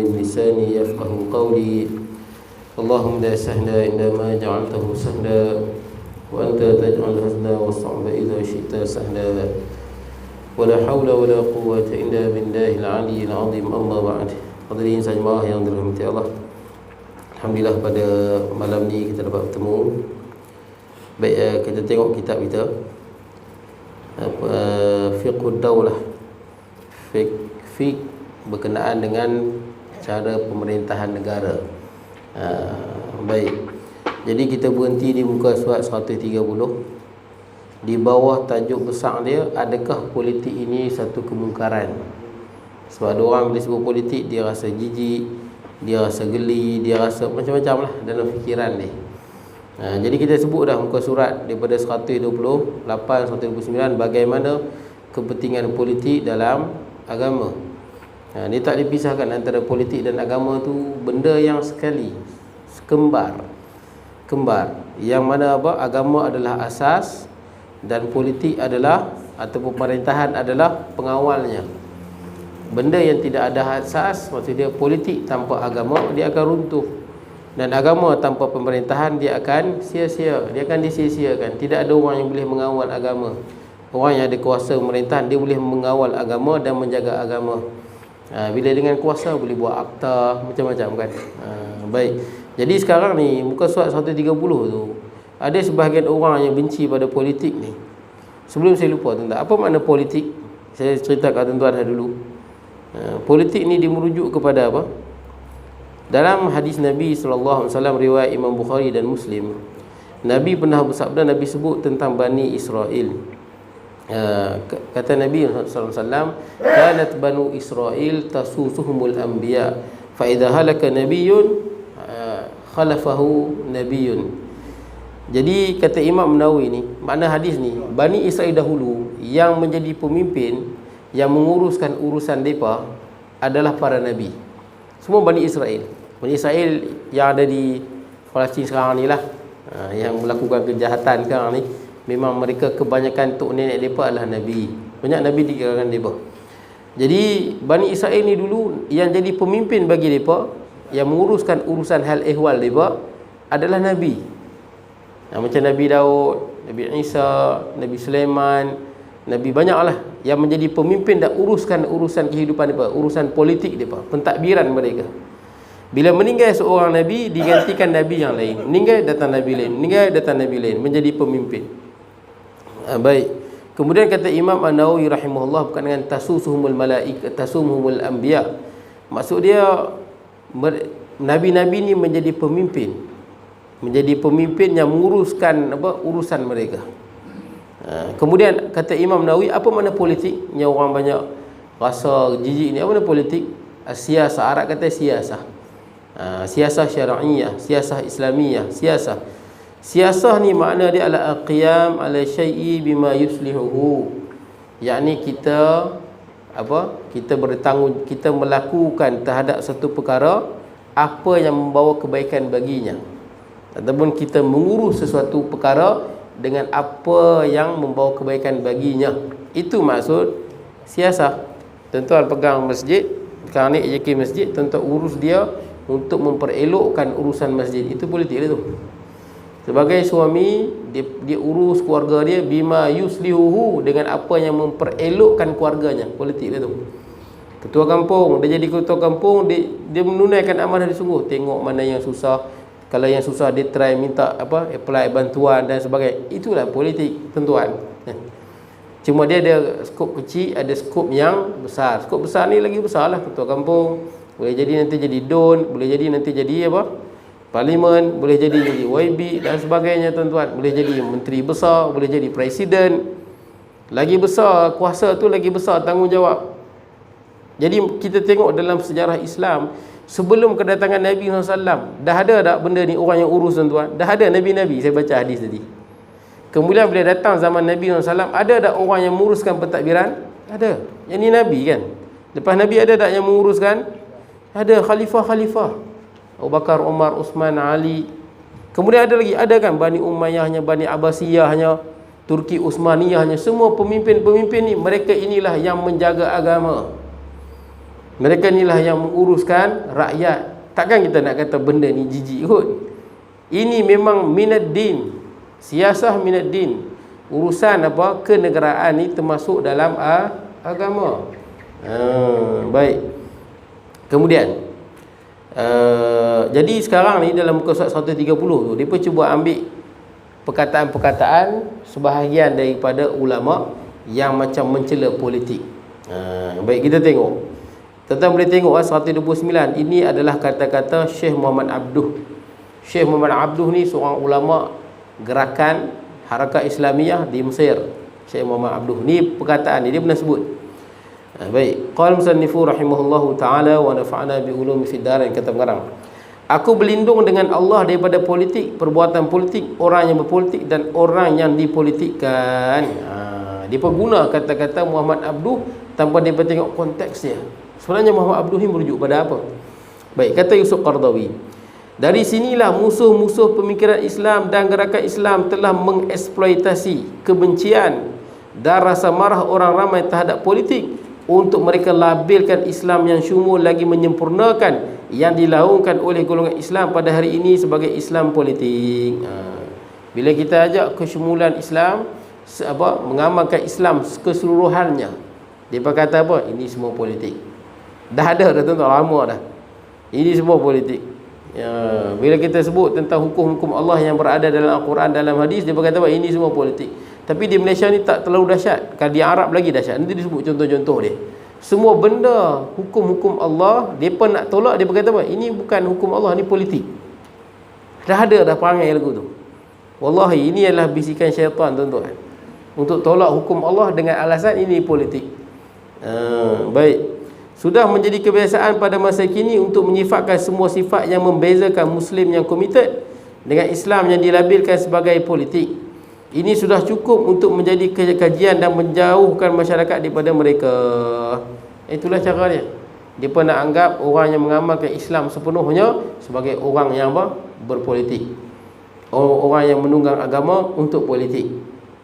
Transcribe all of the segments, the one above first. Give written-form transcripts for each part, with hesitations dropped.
من لساني يفقه قولي اللهم لا سهل إلا ما جعلته سهلا وأنت تجعل الحزن والصعب إذا شئت سهلا ولا حول ولا قوة إلا بالله العلي العظيم. أما بعد. Hadirin sajmaah yang dirahmati Allah, alhamdulillah pada malam ni kita dapat bertemu. Baik, kita tengok kitab kita Fiqhud Daulah, fiqh berkenaan dengan cara pemerintahan negara. Baik, jadi kita berhenti di muka surat 130. Di bawah tajuk besar dia, adakah politik ini satu kemungkaran? Sebab ada orang bila sebut politik, dia rasa jijik, dia rasa geli, dia rasa macam-macam lah dalam fikiran dia. Jadi kita sebut dah muka surat daripada 128, 129, bagaimana kepentingan politik dalam agama. Dia tak dipisahkan antara politik dan agama tu benda yang sekali, kembar. Yang mana apa? Agama adalah asas dan politik adalah, atau pemerintahan adalah pengawalnya. Benda yang tidak ada asas, maksudnya politik tanpa agama, dia akan runtuh. Dan agama tanpa pemerintahan, dia akan sia-sia, dia akan disia-siakan. Tidak ada orang yang boleh mengawal agama. Orang yang ada kuasa pemerintahan, dia boleh mengawal agama dan menjaga agama. Bila dengan kuasa boleh buat akta, macam-macam kan. Baik, jadi sekarang ni muka surat 130 tu, ada sebahagian orang yang benci pada politik ni. Sebelum saya lupa tuan-tuan, apa makna politik? Saya cerita kat tuan-tuan dulu. Politik ni dia merujuk kepada apa? Dalam hadis Nabi SAW, riwayat Imam Bukhari dan Muslim, Nabi pernah bersabda, Nabi sebut tentang Bani Israel. Kata Nabi SAW, kanat Banu Israel tasusuhumul anbiya, fa idza halaka nabiyyun khalafahu nabiyyun. Jadi kata Imam Nawawi ni, makna hadis ni, Bani Israel dahulu yang menjadi pemimpin, yang menguruskan urusan mereka adalah para nabi. Semua Bani Israel. Bani Israel yang ada di Palestin sekarang ni lah, yang melakukan kejahatan sekarang ni, memang mereka kebanyakan tok nenek mereka adalah nabi. Banyak nabi di kalangan mereka. Jadi Bani Israel ni dulu yang jadi pemimpin bagi mereka, yang menguruskan urusan hal ehwal mereka adalah nabi. Macam Nabi Daud, Nabi Isa, Nabi Sulaiman, Nabi banyaklah yang menjadi pemimpin dan uruskan urusan kehidupan mereka, urusan politik mereka, pentadbiran mereka. Bila meninggal seorang Nabi, digantikan Nabi yang lain. Meninggal, datang Nabi lain. Meninggal, datang Nabi lain. Menjadi pemimpin. Baik. Kemudian kata Imam An-Nawawi rahimahullah, bukan dengan tasusuhumul malaik, tasumuhumul anbiya. Maksud dia, Nabi-Nabi ni menjadi pemimpin. Menjadi pemimpin yang menguruskan urusan mereka. Kemudian kata Imam Nawawi, apa makna politik? Yang orang banyak rasa jijik ni, apa makna politik? Siasah, Arab kata siasah. Siasah syar'iyah, siasah islamiyah, siasah ni makna dia adalah qiyam ala syai'i bima yuslihuhu. Yakni kita kita melakukan terhadap satu perkara apa yang membawa kebaikan baginya, ataupun kita mengurus sesuatu perkara dengan apa yang membawa kebaikan baginya. Itu maksud siasah. Tuan-tuan pegang masjid, sekarang ni AJK masjid, tuan-tuan urus dia untuk memperelokkan urusan masjid. Itu politik dia tu. Sebagai suami, dia urus keluarga dia bima yuslihuhu, dengan apa yang memperelokkan keluarganya. Politik dia tu. Ketua kampung, dia jadi ketua kampung, dia menunaikan amanah dia sungguh. Tengok mana yang susah. Kalau yang susah, dia try minta apply bantuan dan sebagainya. Itulah politik, tuan-tuan. Cuma dia ada skop kecil, ada skop yang besar. Skop besar ni lagi besar lah. Ketua kampung boleh jadi nanti jadi DUN, boleh jadi nanti jadi parlimen, boleh jadi YB dan sebagainya, tuan-tuan. Boleh jadi menteri besar, boleh jadi presiden. Lagi besar kuasa tu, lagi besar tanggungjawab. Jadi kita tengok dalam sejarah Islam, sebelum kedatangan Nabi SAW, dah ada tak benda ni orang yang urus, tuan-tuan? Dah ada Nabi-Nabi, saya baca hadis tadi. Kemudian bila datang zaman Nabi SAW, ada tak orang yang menguruskan pentadbiran? Ada. Yang ni Nabi kan? Lepas Nabi ada tak yang menguruskan? Ada khalifah-khalifah. Abu Bakar, Umar, Uthman, Ali. Kemudian ada lagi, ada kan Bani Umayyahnya, Bani Abbasiyahnya, Turki Uthmaniyahnya. Semua pemimpin-pemimpin ni, mereka inilah yang menjaga agama. Mereka inilah yang menguruskan rakyat. Takkan kita nak kata benda ni jijik kot. Ini memang minad din. Siasah minad din. Urusan apa kenegaraan ni termasuk dalam agama. Baik. Kemudian jadi sekarang ni dalam muka surat 130 tu, dia pun cuba ambil perkataan-perkataan sebahagian daripada ulama yang macam mencela politik. Baik, kita tengok. Tuan-tuan boleh tengok 129. Ini adalah kata-kata Syekh Muhammad Abduh. Syekh Muhammad Abduh ni seorang ulama gerakan Harakat Islamiyah di Mesir. Syekh Muhammad Abduh ni perkataan ni dia pernah sebut. Baik, qala musannifu rahimahullahu taala wa nafa'ana bi ulumi fid darain, kata pengarang. Aku berlindung dengan Allah daripada politik, perbuatan politik, orang yang berpolitik dan orang yang dipolitikkan. Dia guna kata-kata Muhammad Abduh tanpa dia tengok konteks dia. Sebenarnya Muhammad Abduh ni merujuk pada apa? Baik, kata Yusuf Qardawi, dari sinilah musuh-musuh pemikiran Islam dan gerakan Islam telah mengeksploitasi kebencian dan rasa marah orang ramai terhadap politik untuk mereka labelkan Islam yang syumul lagi menyempurnakan yang dilakukan oleh golongan Islam pada hari ini sebagai Islam politik. Bila kita ajak kesyumulan Islam, mengamalkan Islam keseluruhannya, dia kata apa? Ini semua politik. Dah ada dah tuan-tuan, lama dah. Ini semua politik. Bila kita sebut tentang hukum-hukum Allah yang berada dalam Al-Quran, dalam hadis, dia berkata apa? Ini semua politik. Tapi di Malaysia ni tak terlalu dahsyat. Kalau di Arab lagi dahsyat. Nanti disebut contoh-contoh dia. Semua benda hukum-hukum Allah, dia pun nak tolak, dia berkata apa? Ini bukan hukum Allah, ini politik. Dah ada dah perangai lagu tu. Wallahi, ini adalah bisikan syaitan tuan-tuan, untuk tolak hukum Allah dengan alasan ini politik. Baik. Sudah menjadi kebiasaan pada masa kini untuk menyifatkan semua sifat yang membezakan Muslim yang komited dengan Islam yang dilabelkan sebagai politik. Ini sudah cukup untuk menjadi kajian dan menjauhkan masyarakat daripada mereka. Itulah cara dia. Dia pun nak anggap orang yang mengamalkan Islam sepenuhnya sebagai orang yang berpolitik, orang yang menunggang agama untuk politik.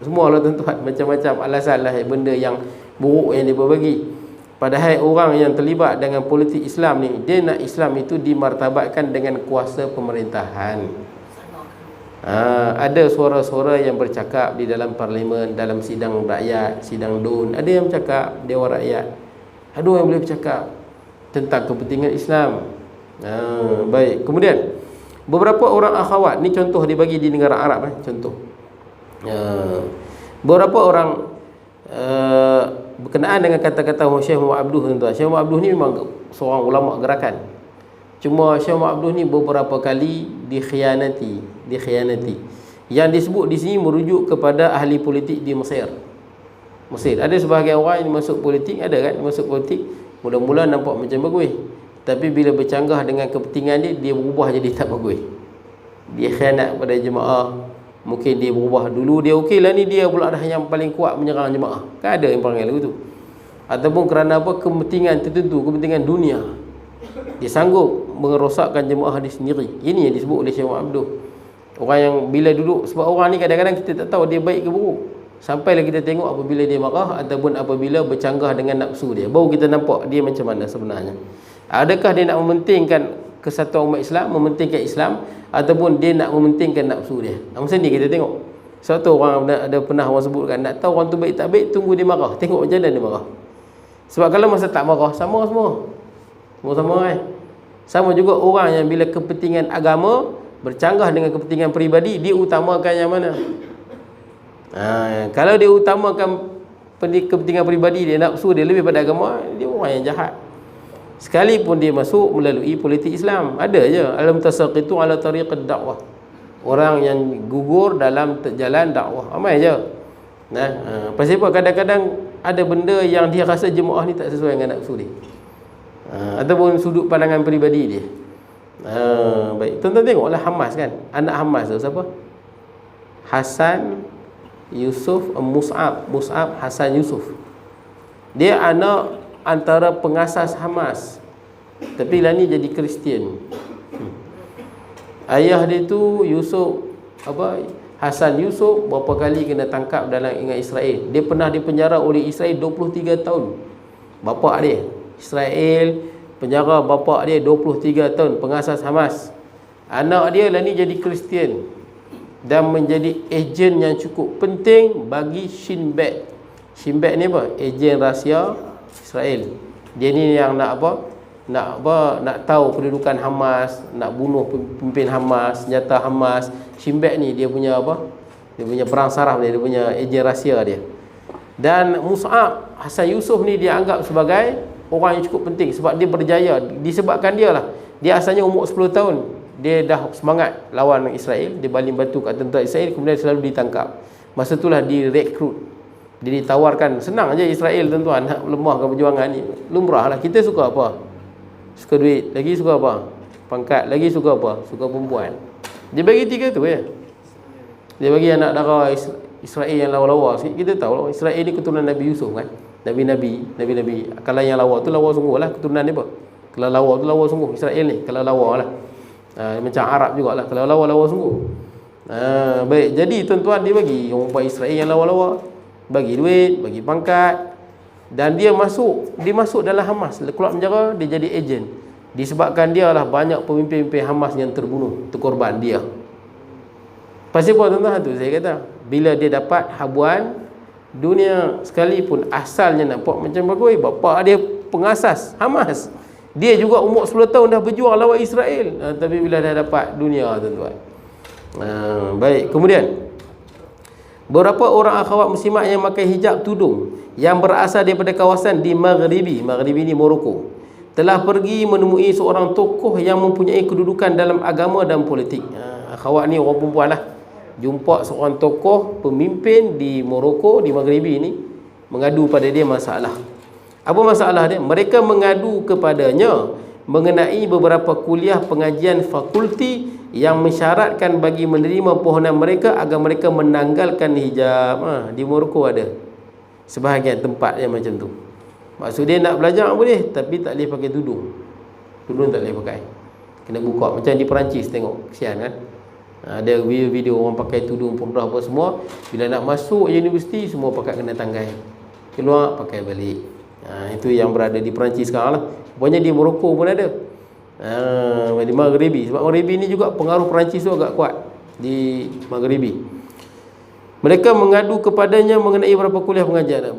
Semua lah tuan-tuan, macam-macam alasan lah benda yang buruk yang dia berbagi. Padahal orang yang terlibat dengan politik Islam ni, dia nak Islam itu dimartabatkan dengan kuasa pemerintahan. Ada suara-suara yang bercakap di dalam parlimen, dalam sidang rakyat, sidang DUN. Ada yang bercakap, Dewan Rakyat. Ada orang yang boleh bercakap tentang kepentingan Islam. Baik. Kemudian beberapa orang akhwat, ni contoh dia bagi di negara Arab. Contoh beberapa orang berkenaan dengan kata-kata Syekh Muhammad Abduh, tuan-tuan. Syekh Muhammad Abduh ni memang seorang ulama gerakan. Cuma Syekh Muhammad Abduh ni beberapa kali dikhianati. Yang disebut di sini merujuk kepada ahli politik di Mesir. Ada sebahagian orang yang masuk politik, ada kan masuk politik, mula-mula nampak macam bagus, tapi bila bercanggah dengan kepentingan dia, dia berubah jadi tak bagus. Dia khianat pada jemaah. Mungkin dia berubah, dulu dia okey lah, ni dia pula dah yang paling kuat menyerang jemaah. Kan ada yang panggil lagu tu. Ataupun kerana apa, kepentingan tertentu, kepentingan dunia, dia sanggup merosakkan jemaah dia sendiri. Ini yang disebut oleh Syekh Muhammad Abduh. Orang yang bila duduk, sebab orang ni kadang-kadang kita tak tahu dia baik ke buruk, sampailah kita tengok apabila dia marah ataupun apabila bercanggah dengan nafsu dia, baru kita nampak dia macam mana sebenarnya. Adakah dia nak mementingkan kesatuan umat Islam, mementingkan Islam, ataupun dia nak mementingkan nafsu dia? Macam ni kita tengok. Satu orang ada pernah orang sebutkan, nak tahu orang tu baik tak baik, tunggu dia marah, tengok macam mana dia marah. Sebab kalau masa tak marah, sama semua kan. Sama juga orang yang bila kepentingan agama bercanggah dengan kepentingan peribadi, dia utamakan yang mana? Kalau dia utamakan kepentingan peribadi dia, nafsu dia lebih pada agama, dia orang yang jahat. Sekalipun dia masuk melalui politik Islam, ada je alam tasaqitu ala tariqid dakwah, orang yang gugur dalam jalan dakwah, ramai je. Pasal apa? Kadang-kadang ada benda yang dia rasa jemaah ni tak sesuai dengan nafsu dia, ataupun sudut pandangan peribadi dia. Baik, tuan-tuan tengoklah Hamas kan. Anak Hamas tu siapa? Hasan Yusuf Mus'ab Hasan Yusuf. Dia anak antara pengasas Hamas, tapi lah ni jadi Kristian. Ayah dia tu Hasan Yusuf berapa kali kena tangkap dalam ingat Israel. Dia pernah dipenjara oleh Israel 23 tahun. Bapa dia Israel penjara bapa dia 23 tahun, pengasas Hamas. Anak dia lah ni jadi Kristian dan menjadi ejen yang cukup penting bagi Shin Bet. Shin Bet ni apa? Ejen rahsia Israel. Dia ni yang nak apa? Nak tahu kedudukan Hamas, nak bunuh pemimpin Hamas, senjata Hamas. Shin Bet ni dia punya apa? Dia punya perang saraf dia punya ejen rahsia dia. Dan Mus'ab Hasan Yusuf ni dia anggap sebagai orang yang cukup penting sebab dia berjaya. Disebabkan dia lah, dia asalnya umur 10 tahun, dia dah semangat lawan Israel, dia baling batu kat tentera Israel, kemudian selalu ditangkap. Masa itulah direkrut, dia ditawarkan. Senang aja Israel tuan-tuan nak lemahkan perjuangan ni, lumrah lah. Kita suka apa? Suka duit, lagi suka apa? Pangkat, lagi suka apa? Suka perempuan. Dia bagi 3 tu ya. Dia bagi anak darah Israel yang lawa-lawa sikit. Kita tahu Israel ni keturunan Nabi Yusuf kan, Nabi-Nabi. Kalau yang lawa tu lawa sungguh lah keturunan dia apa. Kalau lawa tu lawa sungguh Israel ni. Kalau lawa lah macam Arab jugalah. Kalau lawa sungguh. Baik, jadi tuan-tuan dia bagi orang Israel yang lawa-lawa, bagi duit, bagi pangkat. Dan dia masuk dalam Hamas. Keluar penjara, dia jadi ejen. Disebabkan dia lah banyak pemimpin-pemimpin Hamas yang terbunuh, terkorban dia. Pasal apa tuan-tuan tu saya kata, bila dia dapat habuan dunia sekalipun asalnya nampak macam bagus, bapa dia pengasas Hamas, dia juga umur 10 tahun dah berjuang lawan Israel, tapi bila dah dapat dunia tuan-tuan. Baik, kemudian beberapa orang akhwat muslimat yang pakai hijab tudung yang berasal daripada kawasan di Maghribi ni Morocco, telah pergi menemui seorang tokoh yang mempunyai kedudukan dalam agama dan politik. Akhwat ni orang perempuan lah, jumpa seorang tokoh pemimpin di Morocco, di Maghribi ni, mengadu pada dia masalah. Apa masalah dia? Mereka mengadu kepadanya mengenai beberapa kuliah pengajian fakulti yang mensyaratkan bagi menerima pohonan mereka agar mereka menanggalkan hijab. Di Morocco ada sebahagian tempat yang macam tu. Maksud dia nak belajar boleh, tapi tak boleh pakai tudung. Tudung tak boleh pakai, kena buka. Macam di Perancis tengok, kesian kan. Ada video orang pakai tudung purdah apa semua, bila nak masuk universiti semua pakai kena tanggai, keluar pakai balik. Itu yang berada di Perancis sekarang lah. Pokoknya di Morocco pun ada, di Maghribi. Sebab Maghribi ni juga pengaruh Perancis tu agak kuat di Maghribi. Mereka mengadu kepadanya mengenai beberapa kuliah pengajian.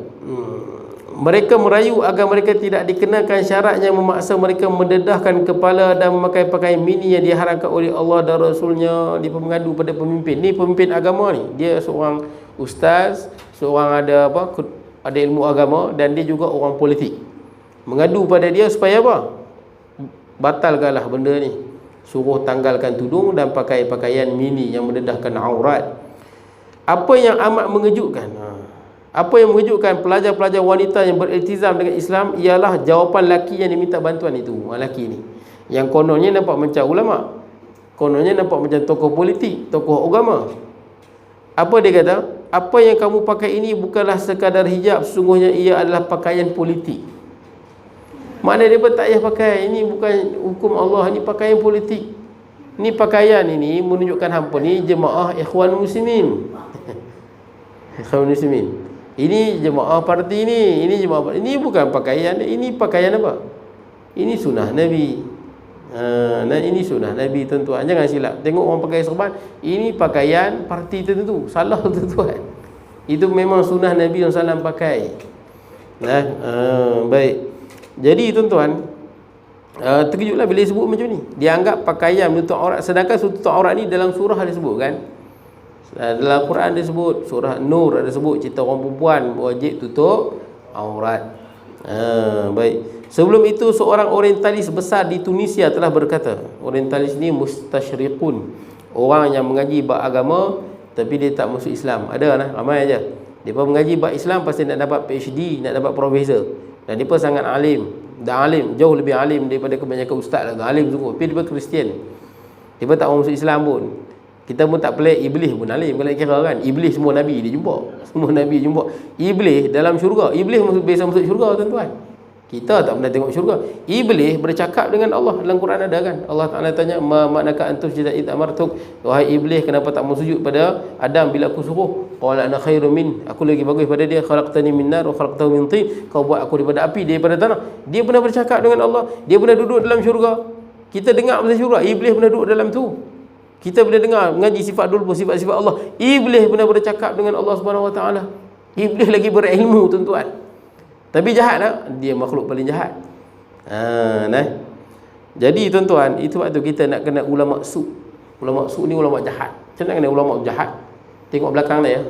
Mereka merayu agar mereka tidak dikenakan syarat yang memaksa mereka mendedahkan kepala dan memakai pakaian mini yang diharamkan oleh Allah dan Rasulnya. Dia mengadu pada pemimpin. Ni pemimpin agama ni, dia seorang ustaz, seorang ada ilmu agama, dan dia juga orang politik. Mengadu pada dia supaya apa? Batalkanlah benda ni, suruh tanggalkan tudung dan pakai pakaian mini yang mendedahkan aurat. Apa yang amat mengejutkan, pelajar-pelajar wanita yang beriltizam dengan Islam ialah jawapan laki yang diminta bantuan itu. Laki ni yang kononnya nampak macam ulama, kononnya nampak macam tokoh politik, tokoh agama. Apa dia kata? Apa yang kamu pakai ini bukanlah sekadar hijab, sesungguhnya ia adalah pakaian politik. Mana dia pun tak payah pakai. Ini bukan hukum Allah, ini pakaian politik. Ni pakaian ini menunjukkan hampa ni jemaah ikhwan muslimin. Ikhwan muslimin. Ini jemaah parti ni, ini jemaah parti. Ini bukan pakaian, ini pakaian apa? Ini sunnah Nabi. Ini sunnah Nabi tuan-tuan. Jangan silap. Tengok orang pakai serban, ini pakaian parti tertentu. Salah tuan-tuan. Itu memang sunnah Nabi SAW pakai. Baik. Jadi tuan-tuan, terkejutlah bila disebut macam ni. Dia anggap pakaian menutup aurat, sedangkan tutup aurat ni dalam surah disebut kan. Dalam Quran dia sebut, surah Nur ada sebut cerita orang perempuan wajib tutup aurat. Baik. Sebelum itu seorang orientalis besar di Tunisia telah berkata, orientalis ni mustasyriqun, orang yang mengaji bab agama tapi dia tak masuk Islam. Ada lah, ramai aja. Dia pun mengaji bab Islam pasti nak dapat PhD, nak dapat profesor. Dan dia pun sangat alim. Dan alim, jauh lebih alim daripada kebanyakan ustaz lah. Alim sungguh. Tapi dia pun Kristian. Dia pun tak masuk Islam pun. Kita pun tak pelik, Iblis pun alim kalau kira kan. Iblis semua Nabi dia jumpa. Semua Nabi jumpa. Iblis dalam syurga. Iblis biasa masuk syurga tuan-tuan. Kita tak pernah tengok syurga. Iblis bercakap dengan Allah. Dalam Quran ada kan, Allah Ta'ala tanya, ma ma'naka antus jida id amartuk, wahai iblis, kenapa tak mau sujud pada Adam bila aku suruh? Qala ana khairum min, aku lagi bagus pada dia. Khalaqtani min nar wa khalaqtahu min tin, kau buat aku daripada api, dia daripada tanah. Dia pernah bercakap dengan Allah. Dia pernah duduk dalam syurga. Kita dengar pasal syurga, iblis pernah duduk dalam tu. Kita boleh dengar mengaji sifat dulu, sifat-sifat Allah. Iblis pernah bercakap dengan Allah Subhanahu Wa Ta'ala. Iblis lagi berilmu, tuan-tuan. Tapi jahat tak? Dia makhluk paling jahat. Jadi tuan-tuan, itu waktu kita nak kena ulama su. Ulama su ni ulama jahat. Macam mana kena ulama jahat? Tengok belakang dia.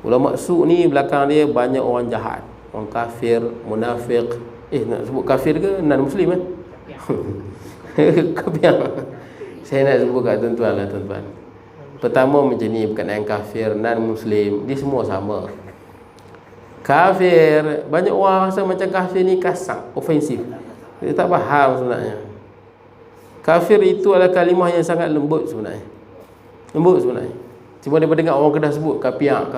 Ulama su ni belakang dia banyak orang jahat. Orang kafir, munafik. Nak sebut kafir ke non-muslim kan? Kafir. Saya nak sebut kat tuan-tuan lah, tuan-tuan. Pertama macam ni, berkenaan kafir, non-muslim, dia semua sama. Kafir, banyak orang rasa macam kafir ni kasar, ofensif. Dia tak faham sebenarnya. Kafir itu adalah kalimah yang sangat lembut sebenarnya. Lembut sebenarnya. Cuma dia dengar orang Kedah sebut kapiak.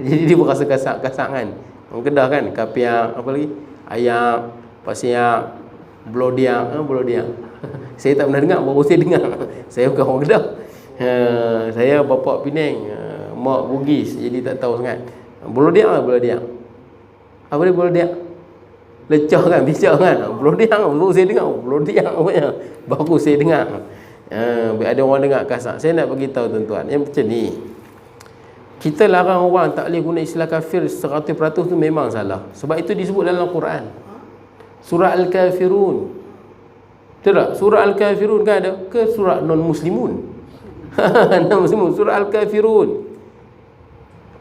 Jadi dia berasa kasar kan. Orang Kedah kan, kapiak, apa lagi? Ayak, pasiak, blodiak. Saya tak pernah dengar, baru saya dengar. Saya bukan orang Kedah. Saya bapa Penang, mak Bugis, jadi tak tahu sangat. Blodiak. Apa dia blodiak? Lecah kan, bijak kan. Blodiak, baru saya dengar. Blodiak apanya? Baru saya dengar. Ada orang dengar kasar. Saya nak bagi tahu tuan-tuan, yang macam ni, kita larang orang tak boleh guna istilah kafir 100% tu memang salah. Sebab itu disebut dalam Quran. Surah Al-Kafirun. Betul tak? Surah Al-Kafirun kan ada ke surah non-muslimun? Non-muslimun, surah Al-Kafirun.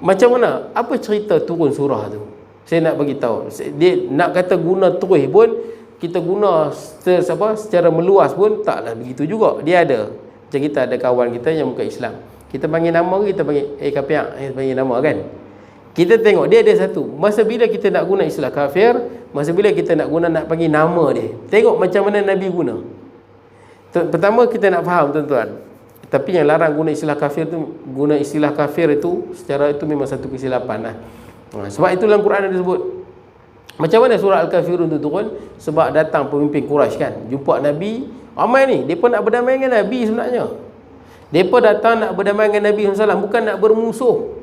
Macam mana? Apa cerita turun surah tu? Saya nak bagi tahu. Dia nak kata guna terus pun, kita guna secara meluas pun taklah begitu juga. Dia ada. Macam kita ada kawan kita yang bukan Islam. Kita panggil nama, kita panggil kapiak, kita panggil nama kan. Kita tengok dia ada satu. Masa bila kita nak guna istilah kafir, masa bila kita nak panggil nama dia. Tengok macam mana Nabi guna. Pertama kita nak faham tuan-tuan. Tapi yang larang guna istilah kafir tu, guna istilah kafir itu secara itu memang satu kesilapan lah. Sebab itu dalam Quran ada sebut. Macam mana surah Al-Kafirun tu turun? Sebab datang pemimpin Quraisy kan, jumpa Nabi. Ramai ni, mereka nak berdamai dengan Nabi sebenarnya. Mereka datang nak berdamai dengan Nabi SAW, bukan nak bermusuh.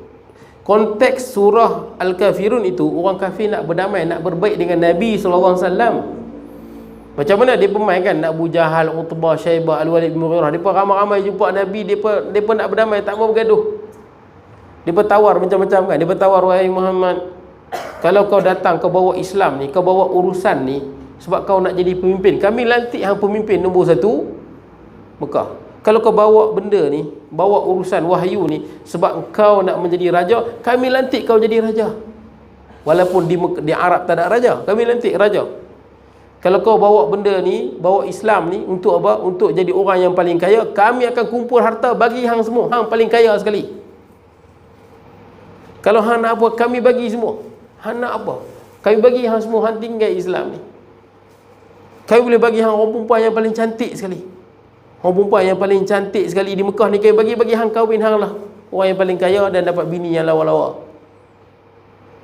Konteks surah Al-Kafirun itu, orang kafir nak berdamai, nak berbaik dengan Nabi SAW. Macam mana dia pemain kan, Abu Jahal, Utbah, Syaibah, Al-Walid bin Mughirah. Mereka ramai-ramai jumpa Nabi, mereka nak berdamai, tak mau bergaduh. Mereka tawar macam-macam kan. Mereka tawar, wahai Muhammad, kalau kau datang, kau bawa Islam ni, kau bawa urusan ni, sebab kau nak jadi pemimpin, kami lantik hang pemimpin nombor 1 Mekah. Kalau kau bawa benda ni, bawa urusan wahyu ni, sebab kau nak menjadi raja, kami lantik kau jadi raja. Walaupun di Arab tak ada raja, kami lantik raja. Kalau kau bawa benda ni, bawa Islam ni, untuk apa? Untuk jadi orang yang paling kaya, kami akan kumpul harta bagi hang semua. Hang paling kaya sekali. Kalau hang nak apa, kami bagi semua. Hang nak apa, kami bagi hang semua. Hang tinggal Islam ni, kami boleh bagi hang orang perempuan yang paling cantik sekali. Orang perempuan yang paling cantik sekali di Mekah ni, kami bagi hang kahwin hang lah. Orang yang paling kaya dan dapat bini yang lawa-lawa.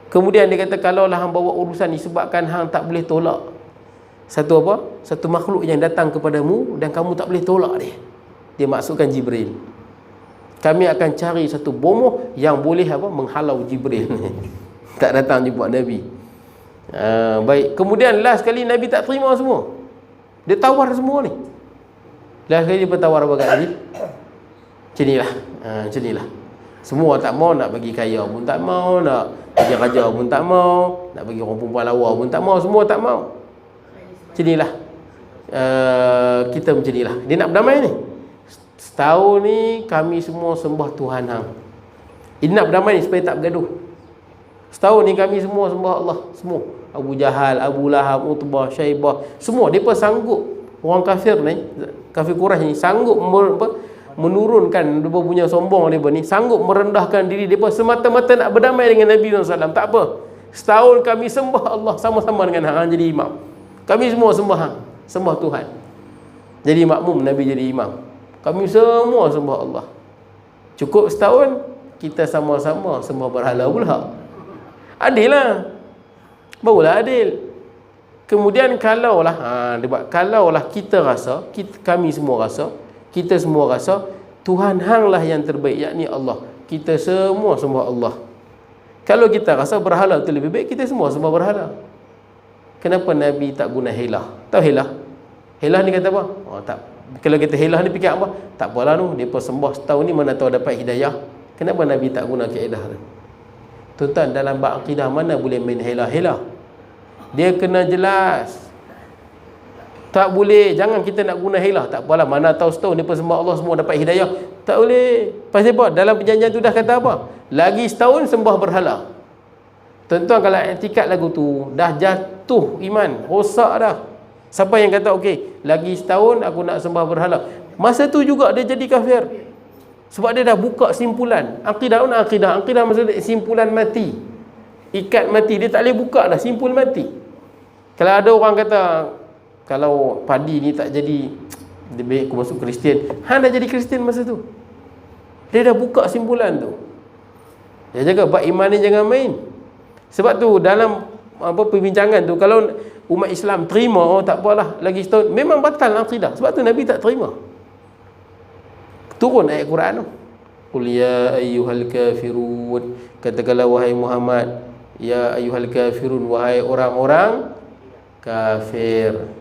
Kemudian dia kata, kalau lah hang bawa urusan ni, sebabkan hang tak boleh tolak satu apa? Satu makhluk yang datang kepadamu dan kamu tak boleh tolak dia. Dia maksudkan Jibril. Kami akan cari satu bomoh yang boleh apa? Menghalau Jibril. Tak datang jumpa Nabi. Baik. Kemudian last sekali Nabi tak terima semua. Dia tawar semua ni. Last sekali dia bertawar apa kat Nabi? Macam inilah. Macam inilah. Semua tak mau, nak bagi kaya pun tak mau, nak bagi raja pun tak mau, nak bagi orang perempuan lawa pun tak mau, semua tak mau. Macam inilah. Kita macam inilah. Dia nak berdamai ni. Setahun ni kami semua sembah Tuhan hang. Dia nak berdamai ni supaya tak bergaduh. Setahun ni kami semua sembah Allah. Semua. Abu Jahal, Abu Lahab, Utbah, Syaibah, semua. Mereka sanggup. Orang kafir ni, kafir Quraisy ni, sanggup menurunkan mereka punya sombong mereka ni, sanggup merendahkan diri mereka semata-mata nak berdamai dengan Nabi SAW. Tak apa. Setahun kami sembah Allah sama-sama dengan hang jadi imam. Kami semua sembah Tuhan. Jadi makmum, Nabi jadi imam. Kami semua sembah Allah. Cukup setahun, kita sama-sama sembah berhala pula. Adil lah. barulah adil. Kemudian kalaulah kita rasa, kami semua rasa, kita semua rasa Tuhan hang lah yang terbaik, yakni Allah. Kita semua sembah Allah. Kalau kita rasa berhala itu lebih baik, kita semua sembah berhala. Kenapa Nabi tak guna helah? Tahu helah? Helah ni kata apa? Oh, tak. Kalau kita helah ni fikir apa? Tak apalah tu, depa sembah setahun ni mana tahu dapat hidayah. Kenapa Nabi tak guna kaedah tu? Tuan-tuan, dalam bab akidah mana boleh main helah-helah? Dia kena jelas. Tak boleh, jangan kita nak guna helah. Tak apalah, mana tahu setahun depa sembah Allah semua dapat hidayah. Tak boleh. Pasal apa? Dalam perjanjian tu dah kata apa? Lagi setahun sembah berhala. Tuan-tuan, kalau i'tikad lagu tu dah jatuh iman, rosak dah. Siapa yang kata okey, lagi setahun aku nak sembah berhala, masa tu juga dia jadi kafir. Sebab dia dah buka simpulan. Akidah maksudnya simpulan mati. Ikat mati, dia tak boleh buka dah, simpul mati. Kalau ada orang kata kalau padi ni tak jadi, lebih aku masuk Kristian. Han dah jadi Kristian masa tu. Dia dah buka simpulan tu. Dia jaga bab iman ni jangan main. Sebab tu dalam perbincangan tu, kalau umat Islam terima, oh tak apalah lagi setahun, memang batal akidah. Sebab tu Nabi tak terima. Turun ayat Quran tu. Qul ya ayyuhal kafirun, katakanlah wahai Muhammad, ya ayyuhal kafirun, wahai orang-orang kafir.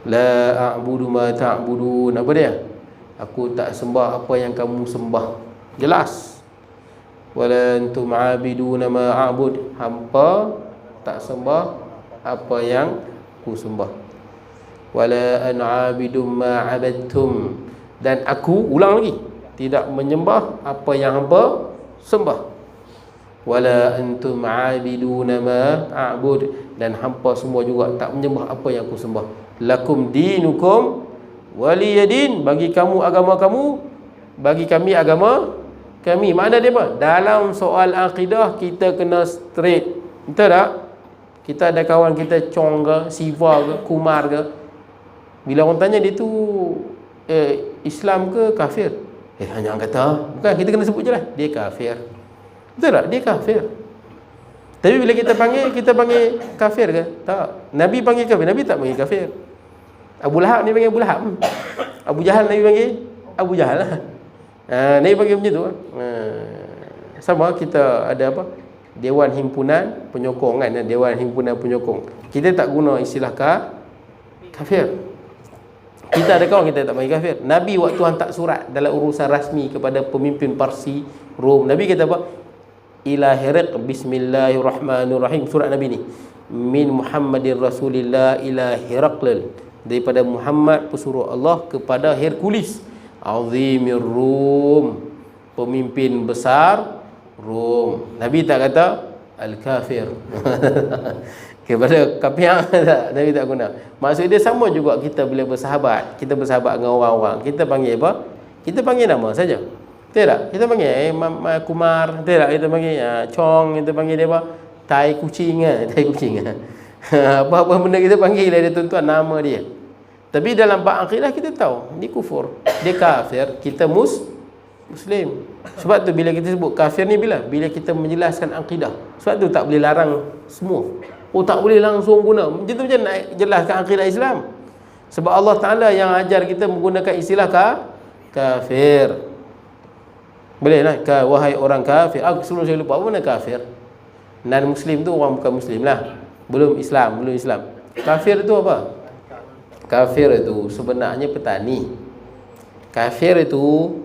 La a'budu ma ta'budun. Apa dia? Aku tak sembah apa yang kamu sembah. Jelas. Wala antum 'abiduna ma a'bud. Hampa tak sembah apa yang ku sembah. Wala an 'abidum ma 'abadtum. Dan aku ulang lagi, tidak menyembah apa yang hampa sembah. Wala antum 'abiduna ma a'bud. Dan hampa semua juga tak menyembah apa yang aku sembah. Lakum dinukum waliyadin. Bagi kamu agama kamu, bagi kami agama kami. Makna dia apa? Dalam soal akidah kita kena straight. Betul tak? Kita ada kawan kita Chong ke, Siva ke, Kumar ke, bila orang tanya dia tu Islam ke kafir, hanya kata bukan, kita kena sebut je lah, dia kafir. Betul tak? Dia kafir. Tapi bila kita panggil kafir ke? Tak. Nabi panggil kafir, Nabi tak panggil kafir. Abu Lahab ni panggil Abu Lahab. Abu Jahal Nabi panggil Abu Jahal lah. Nabi panggil macam tu. Sama kita ada apa? Dewan Himpunan Penyokong kan? Dewan Himpunan Penyokong. Kita tak guna istilah kafir. Kita ada kawan kita tak panggil kafir. Nabi waktu hantar surat dalam urusan rasmi kepada pemimpin Parsi, Rom, Nabi kata apa? Ila Hiriq bismillahirrahmanirrahim. Surat Nabi ni, min Muhammadin Rasulillah ila Hiraql, daripada Muhammad pesuruh Allah kepada Herkulis, azimir Rum, pemimpin besar Rom. Nabi tak kata al-kafir kepada kafir. Nabi tak guna. Maksud dia sama juga kita bila bersahabat. Kita bersahabat dengan orang-orang, kita panggil apa? Kita panggil nama saja. Betul tak? Kita panggil Kumar, betul tak? Kita panggil Chong, kita panggil dia apa? Tai kucing kan? Tai kucing kan? Apa-apa benda kita panggil dia, tuan-tuan, nama dia. Tapi dalam bab akidah kita tahu dia kufur, dia kafir, kita Muslim. Sebab tu bila kita sebut kafir ni, bila kita menjelaskan akidah. Sebab tu tak boleh larang semua. Oh, tak boleh langsung guna. Macam tu macam nak jelaskan akidah Islam. Sebab Allah Ta'ala yang ajar kita menggunakan istilah kafir. Boleh lah, wahai orang kafir. Sebelum saya lupa, apa mana kafir? Non-Muslim tu orang bukan Muslim lah. Belum Islam. Kafir itu apa? Kafir itu sebenarnya petani. Kafir itu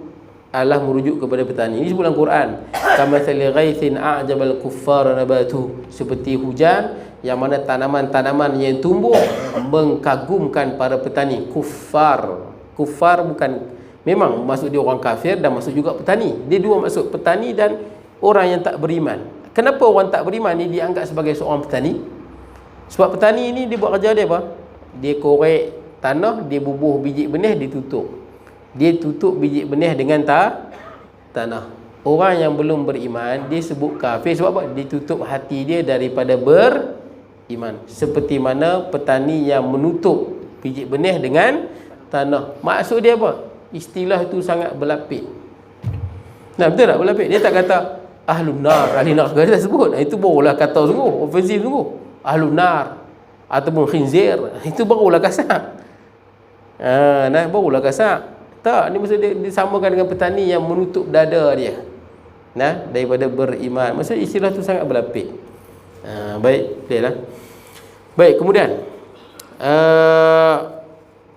adalah merujuk kepada petani. Ini sebulan Quran. Kamathali ghaithin a'jabal kuffar nabatu. Seperti hujan yang mana tanaman-tanaman yang tumbuh mengkagumkan para petani. Kuffar bukan, memang maksud dia orang kafir dan maksud juga petani. Dia dua maksud, petani dan orang yang tak beriman. Kenapa orang tak beriman ni dianggap sebagai seorang petani? Sebab petani ni dia buat kerja dia apa? Dia korek tanah, dia bubuh biji benih, dia tutup. Dia tutup biji benih dengan tanah. Orang yang belum beriman dia sebut kafir. Sebab apa? Dia tutup hati dia daripada beriman. Seperti mana petani yang menutup biji benih dengan tanah. Maksud dia apa? Istilah itu sangat berlapik. Nah, betul tak berlapik? Dia tak kata ahlun nar, ahli neraka dia sebut. Itu barulah kata sungguh ofensif sungguh. Ahlun nar ataupun khinzir, itu barulah kasar. Barulah kasar. Tak, ni maksud dia disamakan dengan petani yang menutup dada dia. Daripada beriman. Maksud istilah tu sangat berlapis. Baik, clear lah. Baik, kemudian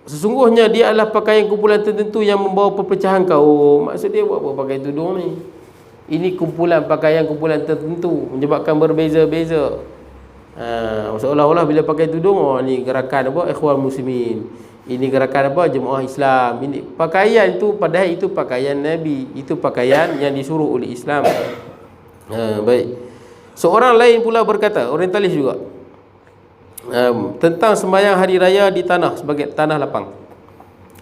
sesungguhnya dia adalah pakaian kumpulan tertentu yang membawa perpecahan kaum. Maksud dia buat apa pakai tudung ni? Ini pakaian kumpulan tertentu menyebabkan berbeza-beza. Seolah-olah bila pakai tudung, ni gerakan apa? Ikhwan Muslimin. Ini gerakan apa? Jemaah Islam. Ini pakaian itu, padahal itu pakaian Nabi. Itu pakaian yang disuruh oleh Islam. Baik. Seorang lain pula berkata, orientalis juga, tentang sembahyang hari raya di tanah sebagai tanah lapang.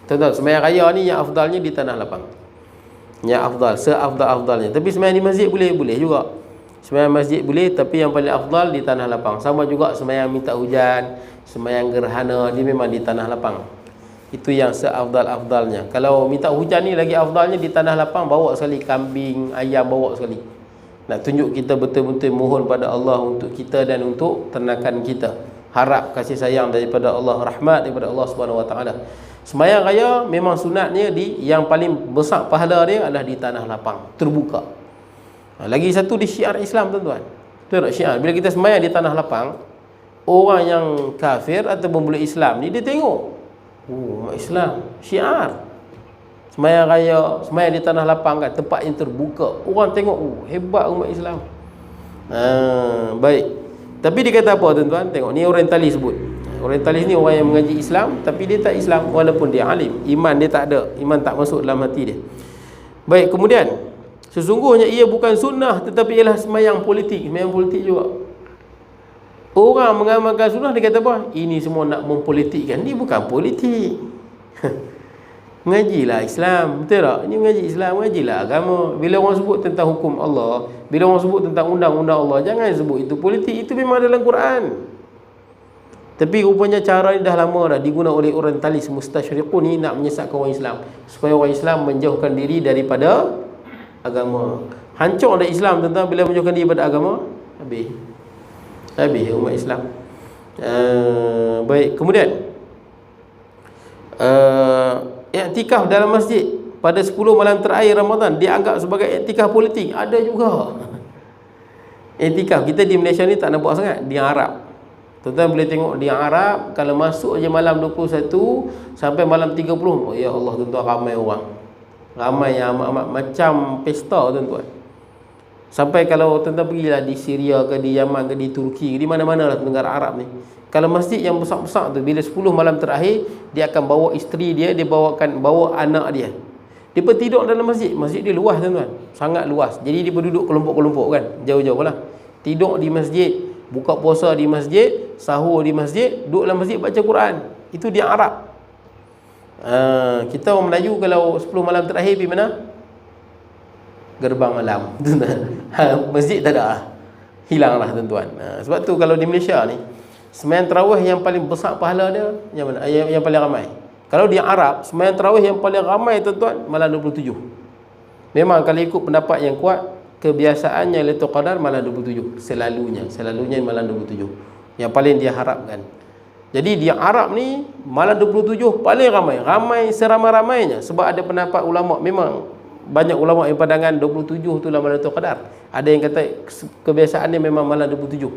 Tentang sembahyang raya ni yang afdalnya di tanah lapang. Yang afdal, seafdal-afdalnya. Tapi sembahyang di masjid boleh juga. Sembahyang masjid boleh, tapi yang paling afdal di tanah lapang. Sama juga sembahyang minta hujan, sembahyang gerhana, dia memang di tanah lapang. Itu yang seafdal-afdalnya. Kalau minta hujan ni lagi afdalnya di tanah lapang, bawa sekali kambing, ayam, bawa sekali. Nak tunjuk kita betul-betul mohon pada Allah untuk kita dan untuk ternakan kita. Harap kasih sayang daripada Allah, rahmat daripada Allah Subhanahu Wa Taala. Sembahyang raya memang sunatnya yang paling besar pahala dia adalah di tanah lapang, terbuka. Lagi satu di syiar Islam, tuan-tuan. Betul tak syiar? Bila kita sembahyang di tanah lapang, orang yang kafir atau bukan Islam ni dia tengok, umat Islam, syiar. Sembahyang raya, sembahyang di tanah lapang kan, tempat yang terbuka. Orang tengok, hebat umat Islam. Baik. Tapi dia kata apa, tuan-tuan? Tengok, ni orientalis sebut. Orientalis ni orang yang mengaji Islam, tapi dia tak Islam walaupun dia alim. Iman dia tak ada, iman tak masuk dalam hati dia. Baik, kemudian sesungguhnya ia bukan sunnah, tetapi ialah sembahyang politik. Sembahyang politik juga. Orang mengamalkan sunnah, dia kata apa? Ini semua nak mempolitikkan. Ini bukan politik. Mengajilah Islam, betul tak? Ini mengaji Islam, mengajilah agama. Bila orang sebut tentang hukum Allah, bila orang sebut tentang undang-undang Allah, jangan sebut itu politik. Itu memang dalam Quran. Tapi rupanya cara ni dah lama dah digunakan oleh orientalis mustasyriqun ni nak menyesatkan orang Islam, supaya orang Islam menjauhkan diri daripada agama. Hancur dah Islam tentang bila menjauhkan diri daripada agama, habis umat Islam. Baik, kemudian iktikaf dalam masjid pada 10 malam terakhir Ramadan dianggap sebagai iktikaf politik. Ada juga. Iktikaf kita di Malaysia ni tak nampak sangat. Di Arab, tuan-tuan boleh tengok di Arab, kalau masuk je malam 21 sampai malam 30, oh ya Allah tuan-tuan, ramai orang. Ramai yang amat-amat macam pesta, tuan-tuan. Sampai kalau tuan-tuan pergilah di Syria ke, di Yaman ke, di Turki, di mana-mana lah negara Arab ni, kalau masjid yang besar-besar tu, bila 10 malam terakhir, dia akan bawa isteri dia, bawa anak dia. Dia pun tidur dalam masjid. Masjid dia luas, tuan-tuan. Sangat luas. Jadi dia pun duduk kelompok-kelompok kan, jauh-jauh lah. Tidur di masjid, buka puasa di masjid, sahur di masjid, duduk dalam masjid baca Quran. Itu di Arab. Kita orang Melayu kalau 10 malam terakhir pergi mana? Gerbang alam. Masjid tak ada lah. Hilang lah, tuan-tuan. Sebab tu kalau di Malaysia ni, sembahyang tarawih yang paling besar pahala dia yang mana? Yang paling ramai. Kalau di Arab, sembahyang tarawih yang paling ramai, tuan-tuan, malam 27. Memang kalau ikut pendapat yang kuat, kebiasaannya Lailatul Qadar malam 27. Selalunya malam 27. Yang paling dia harapkan. Jadi di Arab ni malam 27 paling ramai. Ramai seramai-ramainya. Sebab ada pendapat ulama, memang banyak ulama yang pandangan 27 tu lah malam Lailatul Qadar. Ada yang kata kebiasaannya memang malam 27.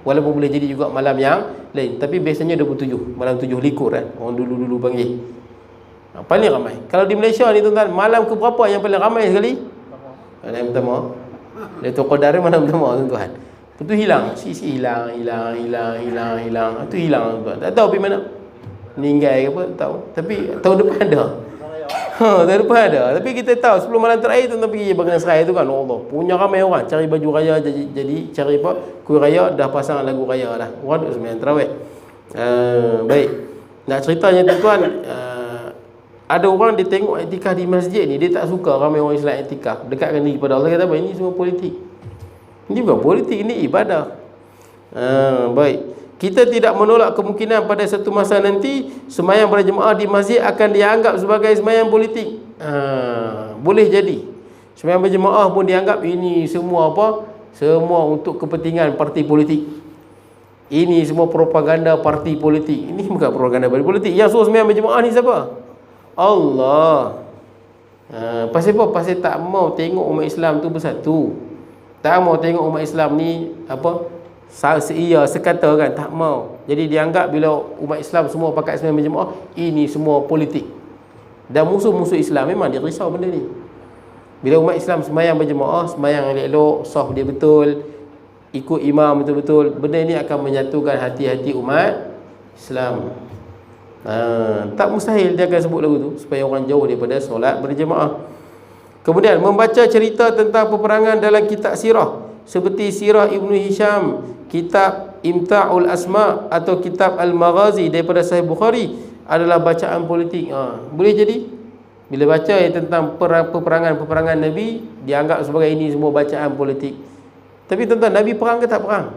Walaupun boleh jadi juga malam yang lain, tapi biasanya 27, malam 7 likur kan, orang dulu-dulu panggil. Paling ramai. Kalau di Malaysia ni, tuan-tuan, malam ke berapa yang paling ramai sekali? Malam pertama. Lailatul Qadar malam pertama, tuan-tuan. Lepas tu hilang. Sisi hilang. Itu hilang, tuan-tuan. Tak tahu pergi mana. Meninggal ke apa, tak tahu. Tapi tahun depan ada. Tahun depan ada. Tapi kita tahu 10 malam terakhir, tuan-tuan pergi Bagan Serai tu kan, Allah, punya ramai orang cari baju raya, jadi cari apa, kuih raya, dah pasang lagu raya dah. Orang duduk sembahyang tarawih. Baik. Nak ceritanya, tuan-tuan, ada orang dia tengok iktikaf di masjid ni, dia tak suka ramai orang Islam iktikaf, dekatkan diri kepada Allah. Kata apa? Ini semua politik. Ini bukan politik, ini ibadah. Baik. Kita tidak menolak kemungkinan pada satu masa nanti sembahyang berjemaah di masjid akan dianggap sebagai sembahyang politik. Boleh jadi. Sembahyang berjemaah pun dianggap ini semua apa? Semua untuk kepentingan parti politik. Ini semua propaganda parti politik. Ini bukan propaganda parti politik. Yang suruh sembahyang berjemaah ni siapa? Allah. Pasal apa? Pasal tak mau tengok umat Islam tu bersatu. Tak mau tengok umat Islam ni apa? Seia sekata kan, tak mau. Jadi dianggap bila umat Islam semua pakai sembahyang berjemaah, ini semua politik. Dan musuh-musuh Islam memang dia risau benda ni. Bila umat Islam sembahyang berjemaah, sembahyang elok-elok, saf dia betul, ikut imam betul-betul, benda ni akan menyatukan hati-hati umat Islam. Tak mustahil dia akan sebut lagu tu supaya orang jauh daripada solat berjemaah. Kemudian membaca cerita tentang peperangan dalam kitab sirah seperti Sirah Ibnu Hisham, kitab Imta'ul Asma' atau kitab Al-Maghazi daripada Sahih Bukhari adalah bacaan politik. Boleh jadi bila baca tentang peperangan Nabi, dianggap sebagai ini semua bacaan politik. Tapi tuan-tuan, Nabi perang ke tak perang?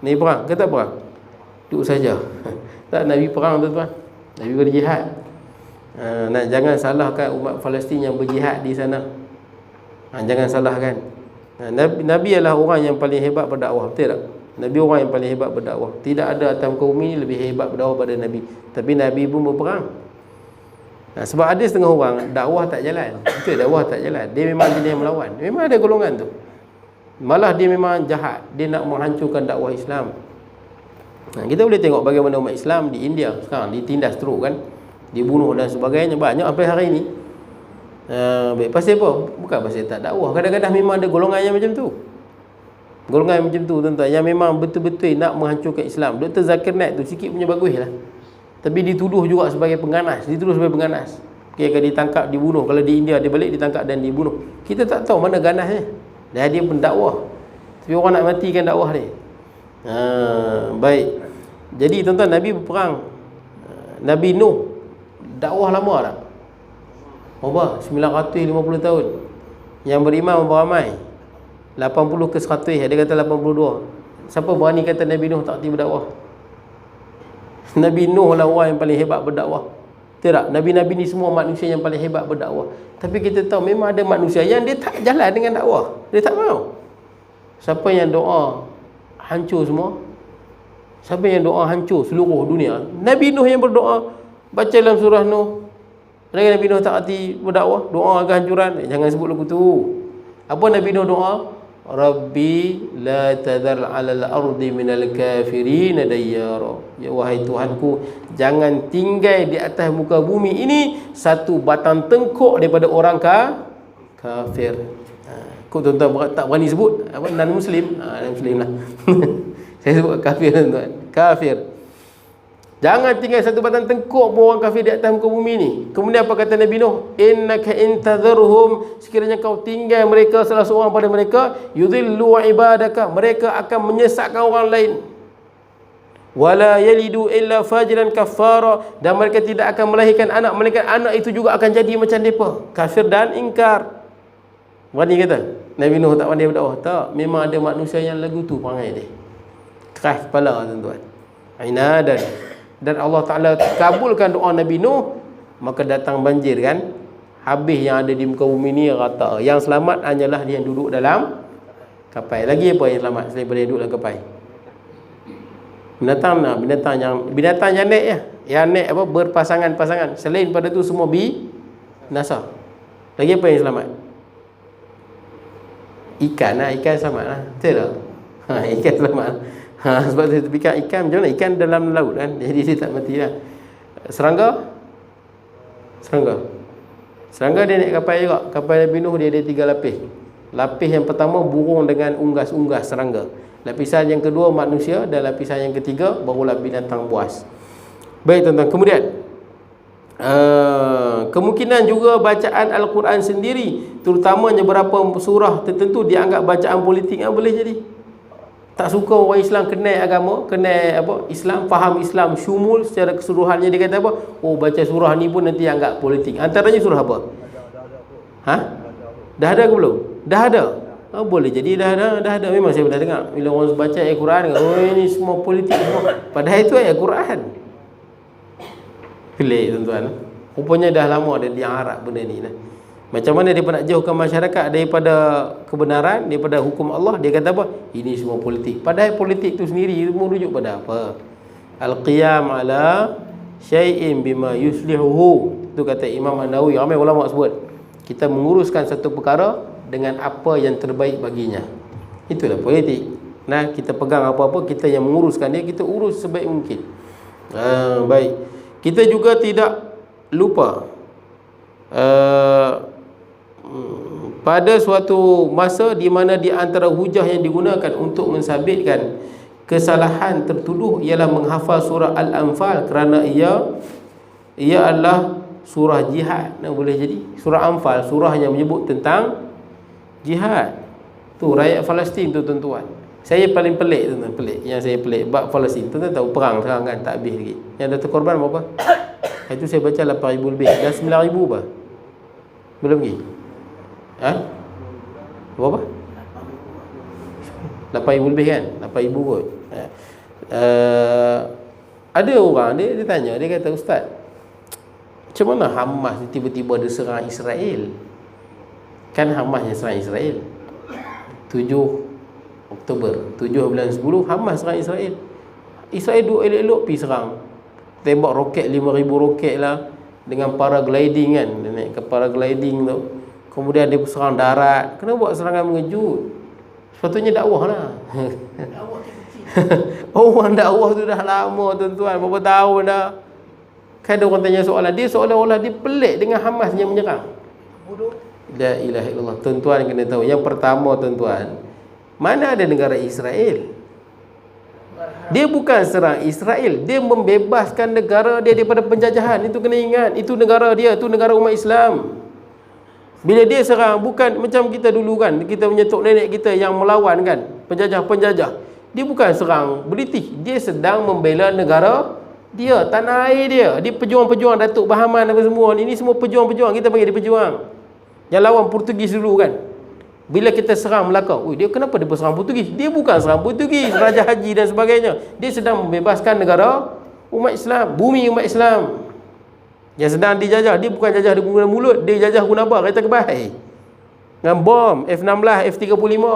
Nabi perang ke tak perang? Itu saja. Tak, Nabi perang tuan-tuan. Nabi berjihad. Jangan salahkan umat Palestin yang berjihad di sana. Jangan salahkan. Nabi adalah orang yang paling hebat berdakwah, betul tak? Nabi orang yang paling hebat berdakwah. Tidak ada atas muka bumi lebih hebat berdakwah pada Nabi. Tapi Nabi pun berperang. Sebab ada setengah orang dakwah tak jalan. Betul, dakwah tak jalan. Dia memang jenis yang melawan. Memang ada golongan tu. Malah dia memang jahat. Dia nak menghancurkan dakwah Islam. Kita boleh tengok bagaimana umat Islam di India sekarang ditindas teruk kan, dibunuh dan sebagainya, banyak sampai hari ini. Baik, pasal apa? Bukan pasal tak dakwah. Kadang-kadang memang ada golongan yang macam tu. Golongan yang macam tu tuan-tuan, yang memang betul-betul nak menghancurkan Islam. Dr. Zakir Naik tu sikit punya bagus lah, tapi dituduh juga sebagai pengganas. Dituduh sebagai pengganas. Akan ditangkap, dibunuh. Kalau di India dia balik ditangkap dan dibunuh. Kita tak tahu mana ganasnya. Dah dia pendakwah, tapi orang nak matikan dakwah dia. Baik. Jadi tuan-tuan, Nabi berperang. Nabi Nuh dakwah lama tak? Berapa? 950 tahun. Yang beriman berapa ramai? 80 ke 100. Ada kata 82. Siapa berani kata Nabi Nuh tak aktif berdakwah? Nabi Nuh lah orang yang paling hebat berdakwah. Tak? Nabi-Nabi ni semua manusia yang paling hebat berdakwah. Tapi kita tahu memang ada manusia yang dia tak jalan dengan dakwah. Dia tak mau. Siapa yang doa hancur semua? Siapa yang doa hancur seluruh dunia? Nabi Nuh yang berdoa. Baca dalam surah Nuh. Dengan Nabi Nuh tak hati berdakwah, doa kehancuran. Jangan sebut lagu tu. Apa Nabi Nuh doa? Rabbi la tadhar 'alal ardi minal kafirin dayyara. Ya wahai Tuhanku, jangan tinggal di atas muka bumi ini satu batang tengkuk daripada orang kafir. Kau tuan-tuan tak berani sebut apa non muslim? Non muslim lah. Saya sebut kafir tuan-tuan. Kafir. Jangan tinggal satu batang tengkuk pun orang kafir di atas muka bumi ni. Kemudian apa kata Nabi Nuh? Innaka intadharhum, sekiranya kau tinggal mereka salah seorang pada mereka, yudhillu ibadaka, mereka akan menyesatkan orang lain. Wala yalidu illa fajiran kafara, dan mereka tidak akan melahirkan anak, melainkan anak itu juga akan jadi macam depa, kafir dan ingkar. Berani kata Nabi Nuh tak pandai berdakwah? Tak, memang ada manusia yang lagu tu perangai dia. Keras kepala tuan-tuan. Inadan. Dan Allah Ta'ala kabulkan doa Nabi Nuh, maka datang banjir kan. Habis yang ada di muka bumi ni rata. Yang selamat hanyalah dia yang duduk dalam kapal. Lagi apa yang selamat selain daripada duduk dalam kapal? Binatang yang naik ya. Yang naik apa, berpasangan-pasangan. Selain pada tu semua binasa. Lagi apa yang selamat? Ikan lah, ikan selamat lah. Betul tak? Ikan selamat. Sebab dia terpikat ikan, macam mana? Ikan dalam laut kan, jadi dia tak mati lah. Serangga dia naik kapal juga. Kapal Nabi Nuh dia ada 3 lapis. Lapis yang pertama burung dengan unggas-unggas serangga. Lapisan yang kedua manusia, dan lapisan yang ketiga barulah binatang buas. Baik tuan-tuan, kemudian kemungkinan juga bacaan Al-Quran sendiri, terutamanya beberapa surah tertentu dianggap bacaan politik yang boleh jadi. Tak suka orang Islam kenal agama, kenal apa Islam, faham Islam syumul secara keseluruhannya, dia kata apa? Oh, baca surah ni pun nanti anggap politik. Antaranya surah apa? Dah ada ke belum? Dah ada. Boleh jadi dah ada. Memang saya pernah dengar bila orang baca ayat Quran, oh ini semua politik semua. Padahal itu ayat Quran. Pelik tuan-tuan. Rupanya dah lama ada di Arab benda ni lah. Macam mana dia nak jauhkan masyarakat daripada kebenaran, daripada hukum Allah? Dia kata apa? Ini semua politik. Padahal politik tu sendiri merujuk pada apa? Al-qiyam ala syai'in bima yuslihuhu. Itu kata Imam An-Nawawi. Ramai ulama sebut, kita menguruskan satu perkara dengan apa yang terbaik baginya. Itulah politik. Nah, kita pegang apa-apa, kita yang menguruskan dia, kita urus sebaik mungkin. Baik. Kita juga tidak lupa pada suatu masa di mana di antara hujah yang digunakan untuk mensabitkan kesalahan tertuduh ialah menghafal surah Al-Anfal, kerana ia adalah surah jihad. Nah, boleh jadi surah Anfal, surah yang menyebut tentang jihad. Tu rakyat Palestin tu tuan-tuan. Saya paling pelik tuan-tuan, pelik. Yang saya pelik bab Palestin. Tuan-tuan tahu perang sekarang kan tak habis lagi. Yang dah terkorban berapa? Itu saya baca 8,000 lebih. Dah 9,000 apa? Belum lagi. Berapa? 8,000 lebih kan? 8,000 kot. Ada orang dia tanya, dia kata, Ustaz, macam mana Hamas tiba-tiba dia serang Israel? Kan Hamas yang serang Israel 7 Oktober, 7 bulan 10 Hamas serang Israel. Israel duduk elok-elok pergi serang, tembak roket 5,000 roket lah, dengan paragliding kan. Dia naik ke paragliding tu, kemudian dia serang darat. Kena buat serangan mengejut. Sepatutnya dakwah lah. Orang dakwah tu dah lama tuan-tuan, berapa tahun dah. Kan ada orang tanya soalan, dia seolah-olah dia pelik dengan Hamas yang menyerang. La ilaha illallah. Tuan-tuan kena tahu, yang pertama tuan-tuan, mana ada negara Israel? Dia bukan serang Israel, dia membebaskan negara dia daripada penjajahan. Itu kena ingat, itu negara dia, itu negara umat Islam. Bila dia serang, bukan macam kita dulu kan, kita punya tok nenek kita yang melawan kan, penjajah-penjajah. Dia bukan serang British, dia sedang membela negara dia, tanah air dia. Dia pejuang-pejuang Datuk Bahaman apa semua ni, semua pejuang-pejuang, kita panggil dia pejuang. Yang lawan Portugis dulu kan. Bila kita serang Melaka, dia kenapa dia berserang Portugis? Dia bukan serang Portugis, Raja Haji dan sebagainya. Dia sedang membebaskan negara umat Islam, bumi umat Islam yang sedang dijajah. Dia bukan jajah dengan mulut, dia jajah guna apa? Kereta kebas dengan bom F-16, F-35.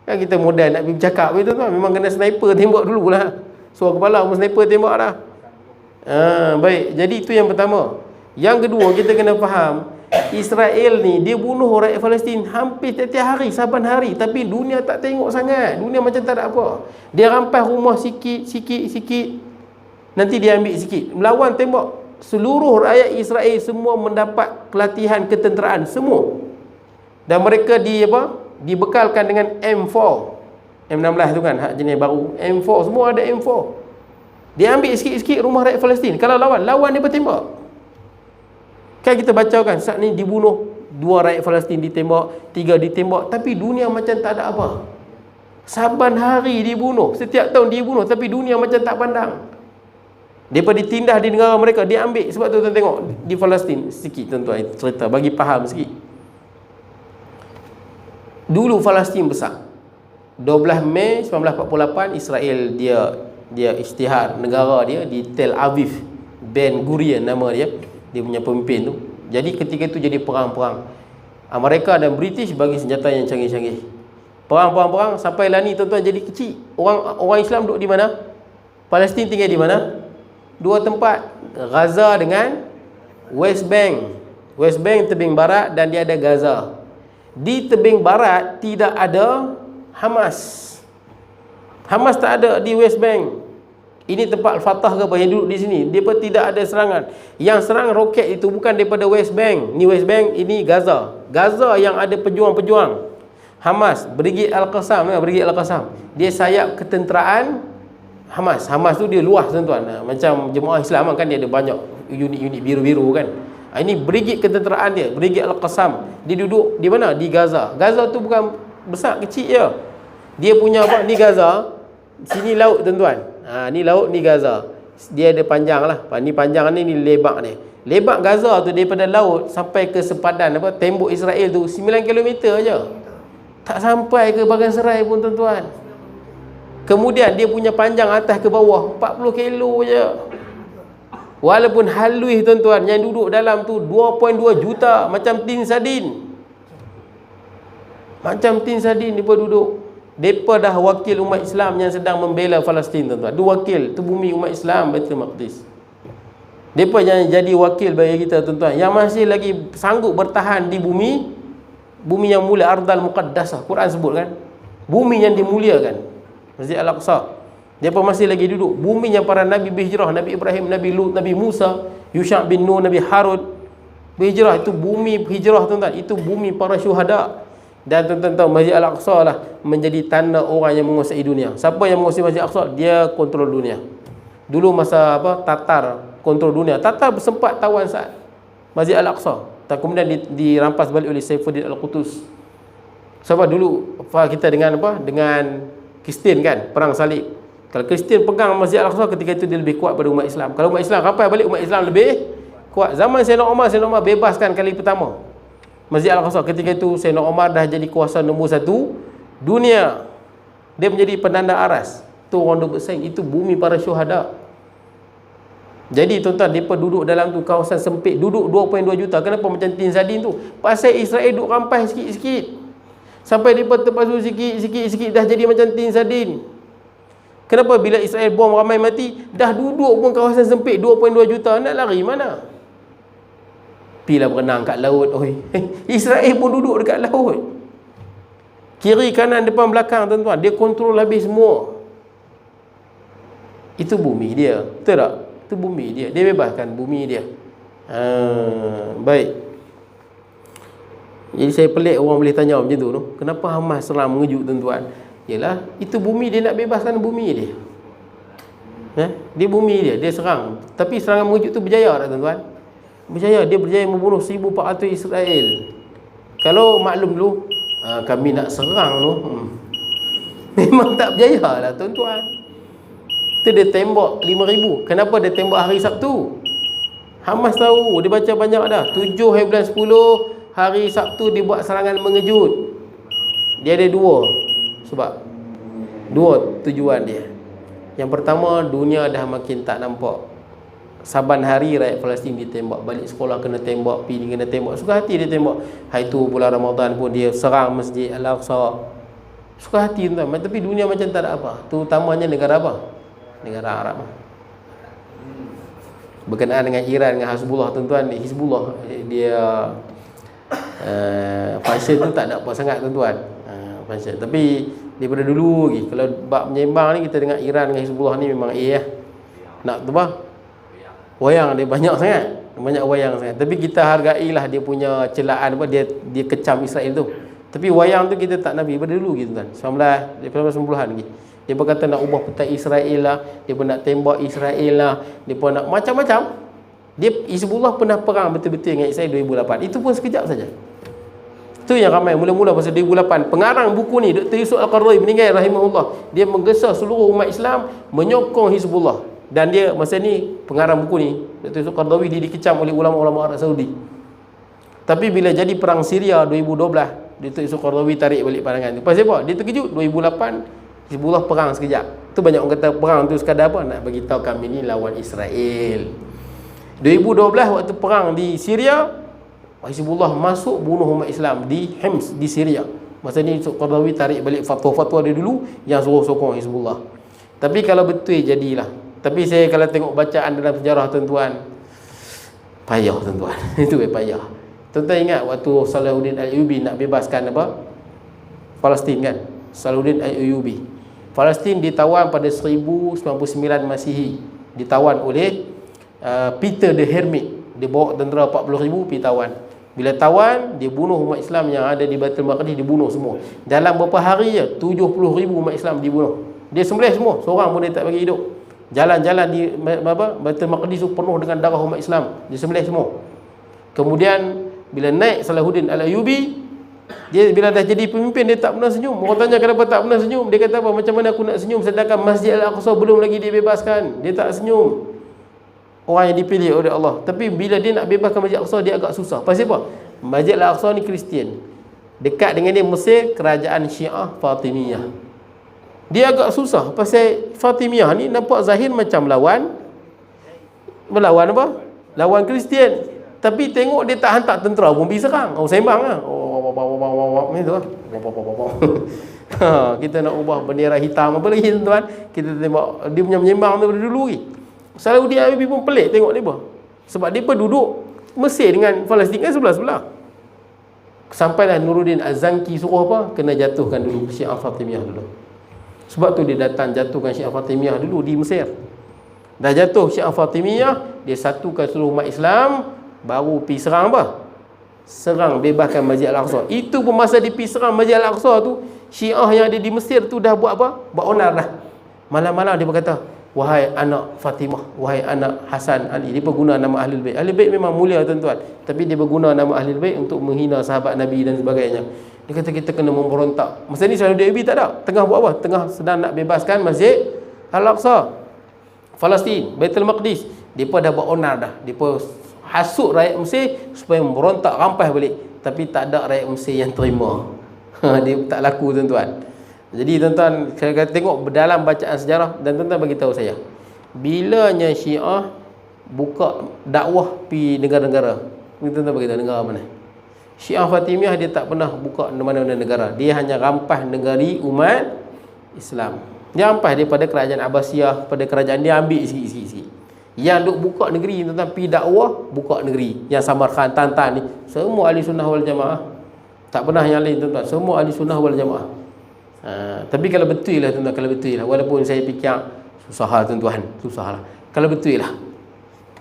Kan kita modal nak pergi bercakap begitu tu, memang kena sniper tembak dululah. Suara kepala pun sniper tembak dah. Baik, jadi itu yang pertama. Yang kedua, kita kena faham, Israel ni dia bunuh rakyat Palestin hampir tiap-tiap hari, saban hari, tapi dunia tak tengok sangat. Dunia macam tak ada apa. Dia rampas rumah sikit, nanti dia ambil sikit. Melawan tembak. Seluruh rakyat Israel semua mendapat pelatihan ketenteraan semua. Dan mereka dibekalkan dengan M4, M16 tu kan, hak jenis baru. M4, semua ada M4. Dia ambil sikit-sikit rumah rakyat Palestin. Kalau lawan dia bertembak. Kan kita baca kan, saat ni dibunuh 2 rakyat Palestin ditembak, 3 ditembak, tapi dunia macam tak ada apa. Saban hari dibunuh, setiap tahun dibunuh, tapi dunia macam tak pandang. Daripada ditindah di negara mereka, dia ambil. Sebab tu tuan tengok di Palestin sikit tuan-tuan cerita bagi faham sikit. Dulu Palestin besar. 12 Mei 1948 Israel dia isytihar negara dia di Tel Aviv. Ben Gurion nama dia punya pemimpin tu. Jadi ketika itu jadi perang-perang. Amerika dan British bagi senjata yang canggih-canggih. Perang sampai lah ni tuan-tuan jadi kecil. Orang Islam duduk di mana? Palestin tinggal di mana? 2 tempat, Gaza dengan West Bank. West Bank tebing barat dan dia ada Gaza. Di tebing barat tidak ada Hamas. Hamas tak ada di West Bank. Ini tempat Fatah ke apa yang duduk di sini. Dia pun tidak ada serangan. Yang serang roket itu bukan daripada West Bank. Ni West Bank, ini Gaza. Gaza yang ada pejuang-pejuang Hamas, Brigade Al-Qassam. Brigade Al-Qassam, dia sayap ketenteraan Hamas. Hamas tu dia luas tuan-tuan. Macam jemaah Islam kan, dia ada banyak unit-unit biru-biru kan. Ini Brigade ketenteraan dia, Brigade Al-Qassam. Dia duduk di mana? Di Gaza. Gaza tu bukan besar, kecil je. Dia punya apa? Ni Gaza, sini laut tuan-tuan. Ni laut, ni Gaza. Dia ada panjang lah. Ni panjang ni lebar ni. Lebar Gaza tu daripada laut sampai ke sepadan tembok Israel tu 9 km je. Tak sampai ke bagan serai pun tuan-tuan. Kemudian dia punya panjang atas ke bawah 40 kilo je. Walaupun halus tuan-tuan, yang duduk dalam tu 2.2 juta, macam tin sardin. Macam tin sardin mereka duduk. Mereka dah wakil umat Islam yang sedang membela Palestin tuan-tuan. Itu wakil, itu bumi umat Islam, Baitul Maqdis. Mereka yang jadi wakil bagi kita tuan-tuan, yang masih lagi sanggup bertahan di bumi yang mulia, Ardal Muqaddasah. Quran sebut kan, bumi yang dimuliakan, Masjid Al-Aqsa. Mereka masih lagi duduk. Bumi yang para Nabi berhijrah, Nabi Ibrahim, Nabi Lut, Nabi Musa, Yusha' bin Nun, Nabi Harun berhijrah. Itu bumi hijrah tuan-tuan. Itu bumi para syuhada. Dan tuan-tuan tahu, Masjid Al-Aqsa lah menjadi tanda orang yang menguasai dunia. Siapa yang menguasai Masjid Al-Aqsa? Dia kontrol dunia. Dulu masa Tatar kontrol dunia. Tatar sempat tawan saat Masjid Al-Aqsa, kemudian dirampas balik oleh Saifuddin Al-Qutus. Sebab dulu kita dengan dengan Kristian kan, perang salib. Kalau Kristian pegang Masjid Al-Aqsa, ketika itu dia lebih kuat pada umat Islam. Kalau umat Islam rapai balik, umat Islam lebih kuat. Zaman Sayyidina Umar bebaskan kali pertama Masjid Al-Aqsa. Ketika itu Sayyidina Umar dah jadi kuasa nombor 1 dunia. Dia menjadi penanda aras. Itu orang duk bersaing. Itu bumi para syuhada. Jadi tuan-tuan, mereka duduk dalam tu kawasan sempit. Duduk 2.2 juta. Kenapa macam tin sardin tu? Pasal Israel duk rampai sikit-sikit. Sampai mereka terpasu sikit-sikit dah jadi macam tin sardin. Kenapa bila Israel bom ramai mati, dah duduk pun kawasan sempit 2.2 juta, nak lari mana? Pilah berenang kat laut. Oi, Israel pun duduk dekat laut. Kiri, kanan, depan, belakang tuan-tuan, dia kontrol habis semua. Itu bumi dia. Betul tak? Itu bumi dia. Dia bebaskan bumi dia. Baik. Jadi saya pelik orang boleh tanya macam tu. Kenapa Hamas serang mengejut tuan-tuan? Yalah, itu bumi dia, nak bebaskan bumi dia. Dia bumi dia serang. Tapi serangan mengejut tu berjaya tak tuan-tuan? Berjaya. Dia berjaya membunuh 1,400 Israel. Kalau maklum dulu, kami nak serang tu, memang tak berjaya lah tuan-tuan. Tu dia tembak 5,000. Kenapa dia tembak hari Sabtu? Hamas tahu, dia baca banyak dah. 7 hari bulan 10 hari Sabtu dia buat serangan mengejut. Dia ada sebab dua tujuan dia. Yang pertama, dunia dah makin tak nampak. Saban hari rakyat Palestin ditembak, balik sekolah kena tembak, pergi kena tembak. Suka hati dia tembak. Hari tu bulan Ramadan pun dia serang Masjid Al-Aqsa. Suka hati tuan. Tapi dunia macam tak ada apa. Terutamanya negara apa? Negara Arab. Berkenaan dengan Iran, dengan Hizbullah tuan-tuan. Hizbullah dia function tu tak ada apa sangat tuan-tuan. Function. Tapi daripada dulu lagi, kalau bab menyembang ni, kita dengar Iran dengan Hizbullah ni memang nak tu wayang dia banyak sangat, banyak wayang sangat. Tapi kita hargailah dia punya celaan dia kecam Israel tu. Tapi wayang tu kita tak nabi daripada dulu gitu kan. 1990-an lagi. Dia berkata nak ubah peta Israel lah, dia pun nak tembak Israel lah, dia pun nak macam-macam. Hizbullah pernah perang betul-betul dengan Israel 2008. Itu pun sekejap saja. Itu yang ramai mula-mula pasal 2008. Pengarang buku ni, Dr. Yusuf Al-Qaradawi meninggal rahimahullah. Dia menggesa seluruh umat Islam menyokong Hizbullah. Dan dia masa ni pengarang buku ni, Dr. Yusuf Al-Qaradawi, dia dikecam oleh ulama-ulama Arab Saudi. Tapi bila jadi perang Syria 2012, Dr. Yusuf Al-Qaradawi tarik balik pandangan tu. Pasal apa? Dia terkejut 2008 Hizbullah perang sekejap. Tu banyak orang kata perang tu sekadar apa? Nak bagi tahu kami ni lawan Israel. 2012 waktu perang di Syria, Hizbullah masuk bunuh umat Islam di Hims di Syria. Masa ni Qaradawi tarik balik fatwa-fatwa dia dulu yang suruh sokong Hizbullah. Tapi kalau betul jadilah. Tapi saya kalau tengok bacaan dalam sejarah tuan-tuan, payah tuan-tuan. Itu payah. Tuan-tuan ingat waktu Salahuddin Al-Ayyubi nak bebaskan Palestin kan? Salahuddin Al-Ayyubi. Palestin ditawan pada 1099 Masihi. Ditawan oleh Peter the Hermit. Dia bawa tentera 40,000 pergi tawan. Bila tawan, dia bunuh umat Islam yang ada di Baitul Maqdis, dibunuh semua. Dalam beberapa hari je 70,000 umat Islam dibunuh. Dia sembelih semua, seorang pun dia tak bagi hidup. Jalan-jalan di Baitul Maqdis tu penuh dengan darah umat Islam. Dia sembelih semua. Kemudian bila naik Salahuddin Al-Ayyubi, dia bila dah jadi pemimpin, dia tak pernah senyum. Orang tanya kenapa tak pernah senyum, dia kata apa? Macam mana aku nak senyum sedangkan Masjid Al-Aqsa belum lagi dibebaskan. Dia tak senyum. Orang yang dipilih oleh Allah. Tapi bila dia nak bebaskan Masjid Al-Aqsa, dia agak susah. Pasal apa? Masjid Al-Aqsa ni Kristian. Dekat dengan dia Mesir, kerajaan Syiah Fatimiyah. Dia agak susah pasal Fatimiyah ni nampak zahir macam lawan Melawan apa? Lawan Kristian. Tapi tengok dia tak hantar tentera pun pergi serang. Sembang lah. Macam tu lah. Kita nak ubah bendera hitam apa lagi tuan-tuan. Kita tengok dia punya menyembang daripada dulu lagi. Saudi Arabia pun pelik tengok dia. Sebab dia pun duduk Mesir dengan Palestin kan sebelah-sebelah. Sampailah Nuruddin Az-Zanki suruh apa? Kena jatuhkan dulu Syiah Fatimiyah dulu. Sebab tu dia datang jatuhkan Syiah Fatimiyah dulu di Mesir. Dah jatuh Syiah Fatimiyah, dia satukan seluruh umat Islam, baru pergi serang apa? Serang bebaskan Masjid Al-Aqsa. Itu pun masa dia pergi serang Masjid Al-Aqsa tu, Syiah yang ada di Mesir tu dah buat apa? Buat onar dah. Malam-malam dia berkata, wahai anak Fatimah, wahai anak Hasan Ali. Dia berguna nama Ahlul Bait. Ahlul Bait memang mulia tuan-tuan, tapi dia berguna nama Ahlul Bait untuk menghina sahabat Nabi dan sebagainya. Dia kata kita kena memberontak. Masa ni Saudi Arabia tak ada. Tengah buat apa? Tengah sedang nak bebaskan Masjid Al-Aqsa, Palestin, Baitul Maqdis. Depa dah buat onar dah. Depa hasut rakyat Mesir supaya memberontak rampas balik. Tapi tak ada rakyat Mesir yang terima. Dia tak laku tuan-tuan. Jadi tuan-tuan, saya tengok dalam bacaan sejarah, dan tuan-tuan bagi tahu saya, bilanya Syiah buka dakwah pi negara-negara. Tuan-tuan bagi tahu negara mana? Syiah Fatimiyah dia tak pernah buka mana-mana negara. Dia hanya rampas negeri umat Islam. Dia rampas daripada kerajaan Abbasiyah, pada kerajaan dia ambil isi-isi. Yang duk buka negeri tuan-tuan pi dakwah buka negeri. Yang Samarkand, Tantan ni semua ahli sunnah wal jamaah. Tak pernah yang lain tuan-tuan, semua ahli sunnah wal jamaah. Tapi kalau betul lah tuan-tuan, kalau betul lah, walaupun saya fikir susah lah tuan-tuan, susah lah. Kalau betul lah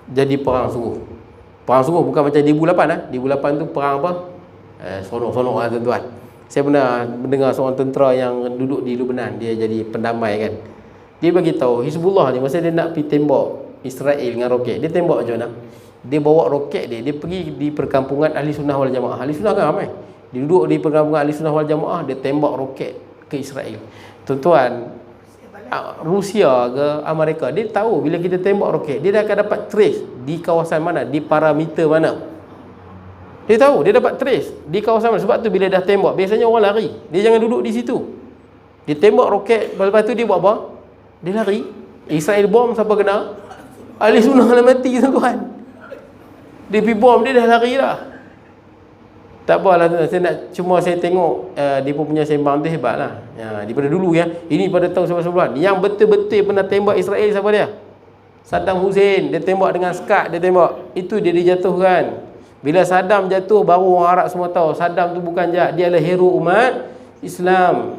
jadi perang sungguh. Perang sungguh bukan macam di bulan 8 lah. Di bulan 8 tu perang apa? Sonok-sonok lah tuan-tuan. Saya pernah mendengar seorang tentera yang duduk di Lebanon, dia jadi pendamai kan. Dia bagi tahu Hizbullah ni masa dia nak pergi tembak Israel dengan roket, dia tembak macam mana? Dia bawa roket dia pergi di perkampungan ahli sunnah wal jamaah. Ahli sunnah kan ramai. Dia duduk di perkampungan ahli sunnah wal jamaah, dia tembak roket ke Israel. Tuan-tuan, Rusia ke Amerika, dia tahu bila kita tembak roket, dia dah akan dapat trace di kawasan mana, di parameter mana. Dia tahu, dia dapat trace di kawasan mana. Sebab tu bila dah tembak, biasanya orang lari. Dia jangan duduk di situ. Dia tembak roket, lepas tu dia buat apa? Dia lari. Israel bom, siapa kena? Ahli sunnah lah mati tuan-tuan. Dia pergi bom, dia dah lari dah. Tak apalah tuan-tuan, saya tengok dia punya sembang tu hebat lah. Daripada dulu ya. Ini pada tahun 1990. Yang betul-betul pernah tembak Israel siapa dia? Saddam Hussein. Dia tembak dengan skat, dia tembak. Itu dia dijatuhkan. Bila Saddam jatuh, baru orang Arab semua tahu Saddam tu bukan jahat, dia adalah hero umat Islam.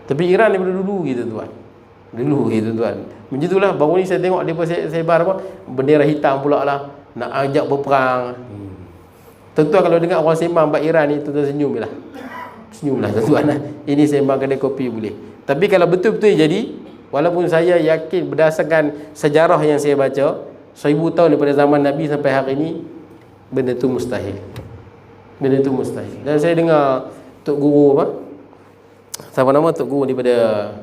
Tapi Iran daripada dulu gitu tuan. Dulu gitu tuan. Macam itulah, baru ni saya tengok dia sebar apa? Bendera hitam pula lah. Nak ajak berperang. Tuan-tuan kalau dengar orang sembang bab Iran ni, tuan-tuan senyumlah. Senyumlah tuan-tuan. Ini sembang kedai kopi boleh. Tapi kalau betul-betul jadi, walaupun saya yakin berdasarkan sejarah yang saya baca, 1000 tahun daripada zaman Nabi sampai hari ini, benda tu mustahil. Benda tu mustahil. Dan saya dengar Tok Guru apa? Siapa nama Tok Guru daripada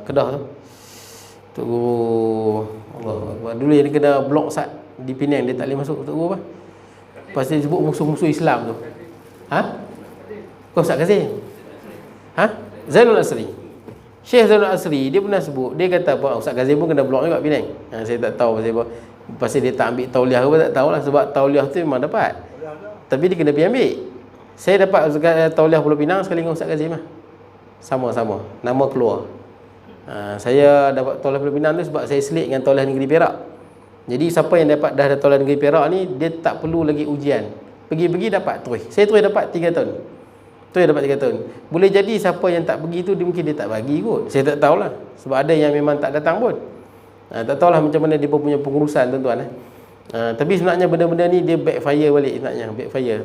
Kedah tu? Tok Guru Allah. Dulu dia kena blok sat di Penang, dia tak boleh masuk. Tok Guru apa? Pasal dia sebut musuh-musuh Islam tu. Kau Ustaz Kazim? Zainul Asri. Syekh Zainul Asri, dia pernah sebut, dia kata apa, Ustaz Kazim pun kena blok juga Penang. Saya tak tahu pasal apa. Pasal dia tak ambil tauliah ke apa, tak tahulah. Sebab tauliah tu memang dapat, tapi dia kena pergi ambil. Saya dapat tauliah Pulau Pinang sekali dengan Ustaz Kazim lah. Sama-sama, nama keluar. Saya dapat tauliah Pulau Pinang tu sebab saya selit dengan tauliah Negeri Perak. Jadi siapa yang dapat dah tauliah Negeri Perak ni, dia tak perlu lagi ujian. Pergi-pergi dapat terus. Saya terus dapat 3 tahun. Terus dapat 3 tahun. Boleh jadi siapa yang tak pergi tu, dia mungkin dia tak bagi kot. Saya tak tahulah. Sebab ada yang memang tak datang pun. Tak tahulah macam mana dia punya pengurusan tuan-tuan. Tapi sebenarnya benda-benda ni dia backfire balik sebenarnya. Backfire.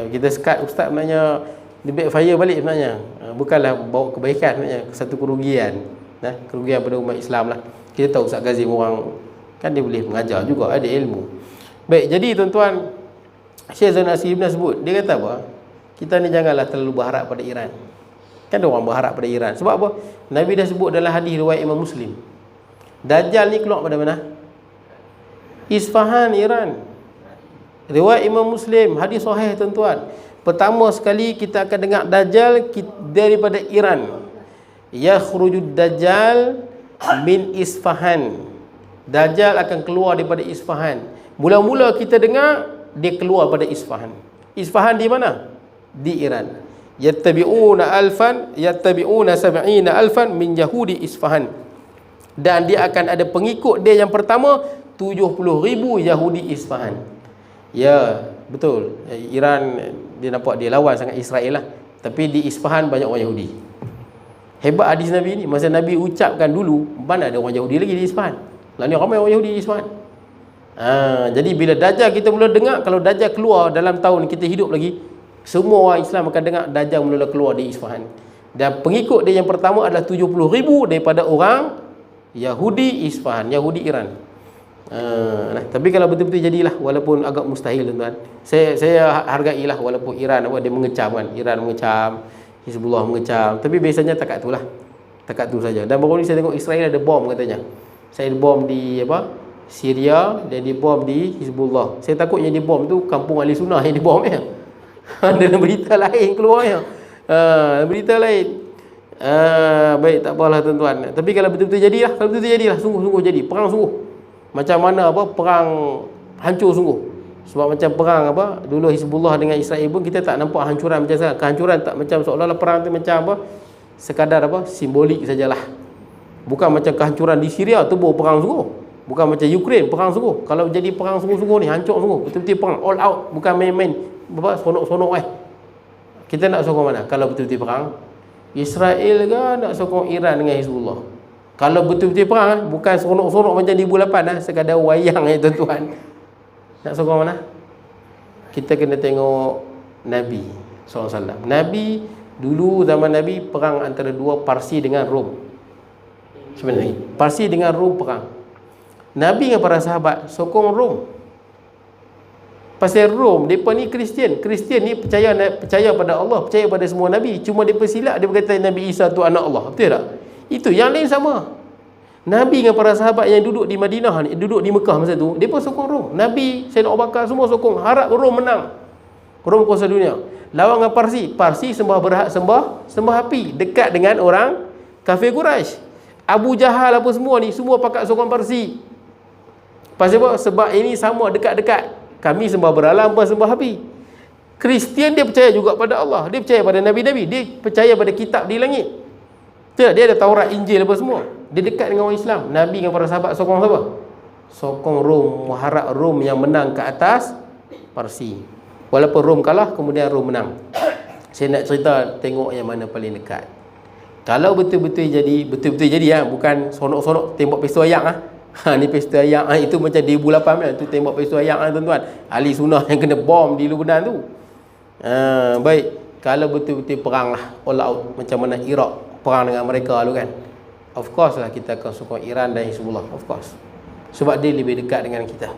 Kita sekat ustaz sebenarnya, dia backfire balik sebenarnya. Bukanlah bawa kebaikan sebenarnya, satu kerugian. Kerugian pada umat Islam lah. Kita tahu Ustaz Kazim orang kan dia boleh mengajar juga, ada ilmu. Baik, jadi tuan-tuan, Syekh Zainul Asri pernah sebut, dia kata apa? Kita ni janganlah terlalu berharap pada Iran. Kan ada orang berharap pada Iran. Sebab apa? Nabi dah sebut dalam hadis riwayat Imam Muslim, Dajjal ni keluar pada mana? Isfahan, Iran. Riwayat Imam Muslim, hadis sahih tuan-tuan. Pertama sekali kita akan dengar Dajjal daripada Iran. Yakhrujud Dajjal min Isfahan. Dajjal akan keluar daripada Isfahan. Mula-mula kita dengar dia keluar pada Isfahan. Isfahan di mana? Di Iran. Yattabi'una sab'ina alfan min Yahudi Isfahan. Dan dia akan ada pengikut dia yang pertama 70,000 Yahudi Isfahan. Ya, betul. Iran dia nampak dia lawan sangat Israel lah. Tapi di Isfahan banyak orang Yahudi. Hebat hadis Nabi ni. Masa Nabi ucapkan dulu, mana ada orang Yahudi lagi di Isfahan. Lah ni ramai orang Yahudi di Isfahan. Jadi bila Dajjal kita mula dengar, kalau Dajjal keluar dalam tahun kita hidup lagi, semua orang Islam akan dengar Dajjal mula keluar di Isfahan. Dan pengikut dia yang pertama adalah 70,000 daripada orang Yahudi Isfahan, Yahudi Iran. Tapi kalau betul-betul jadilah, walaupun agak mustahil tuan-tuan, saya hargailah walaupun Iran dia mengecam kan, Iran mengecam, Hizbullah mengecam, tapi biasanya takat tu lah, takat tu saja. Dan baru ni saya tengok Israel ada bom katanya. Saya ada bom di Syria dan di bom di Hizbullah. Saya takut yang di bom tu kampung Ahli Sunnah yang di bom ya. Ada berita lain keluar ya. Berita lain. Baik, tak apalah tuan-tuan. Tapi kalau betul-betul jadilah, sungguh-sungguh jadi perang sungguh. Macam mana perang hancur sungguh. Sebab macam perang dulu Hizbullah dengan Israel pun kita tak nampak hancuran macam sekarang. Kehancuran tak macam seolah-olah perang tu macam sekadar simbolik sajalah. Bukan macam kehancuran di Syria tu perang sungguh. Bukan macam Ukraine perang sungguh. Kalau jadi perang sungguh-sungguh ni hancur sungguh. Betul-betul perang all out, bukan main-main sonok-sonok Kita nak sokong mana kalau betul-betul perang? Israel ke nak sokong Iran dengan Hizbullah? Kalau betul-betul perang, bukan seronok-seronok macam di bulan 8 sekadar wayang tuan-tuan. Nak sokong mana? Kita kena tengok Nabi SAW. Nabi dulu zaman Nabi perang antara dua, Parsi dengan Rom. Sebenarnya Parsi dengan Rom perang. Nabi dengan para sahabat sokong Rom. Pasal Rom, mereka ni Kristian. Kristian ni percaya pada Allah, percaya pada semua Nabi. Cuma mereka silap, dia berkata Nabi Isa tu anak Allah. Betul tak? Itu yang lain sama. Nabi dengan para sahabat yang duduk di Madinah ni, duduk di Mekah masa tu, mereka sokong Rom. Nabi, Sayyidina Abu Bakar semua sokong, harap Rom menang. Rom kuasa dunia. Lawan dengan Parsi. Parsi sembah berhak, sembah api, dekat dengan orang kafir Quraisy. Abu Jahal apa semua ni, semua pakat sokong Parsi. Pasal apa? Sebab ini sama dekat-dekat. Kami sembah beralam, sembah api. Kristian dia percaya juga pada Allah. Dia percaya pada Nabi-Nabi. Dia percaya pada kitab di langit. Dia ada Taurat, Injil apa semua. Dia dekat dengan orang Islam. Nabi dengan para sahabat sokong siapa? Sokong Rom. Mengharap Rom yang menang ke atas Parsi. Walaupun Rom kalah, kemudian Rom menang. Saya nak cerita, tengok yang mana paling dekat. Kalau betul-betul jadi bukan sonok-sonok tembak pistol ayak ni pesta ayak itu macam di bulan 8 tu tembak pesta ayak tuan-tuan. Ahli sunnah yang kena bom di Lebanon tu. Baik, kalau betul-betul perang lah all out macam mana Iraq perang dengan mereka tu kan. Of course lah kita akan sokong Iran dan Hizbullah, of course. Sebab dia lebih dekat dengan kita.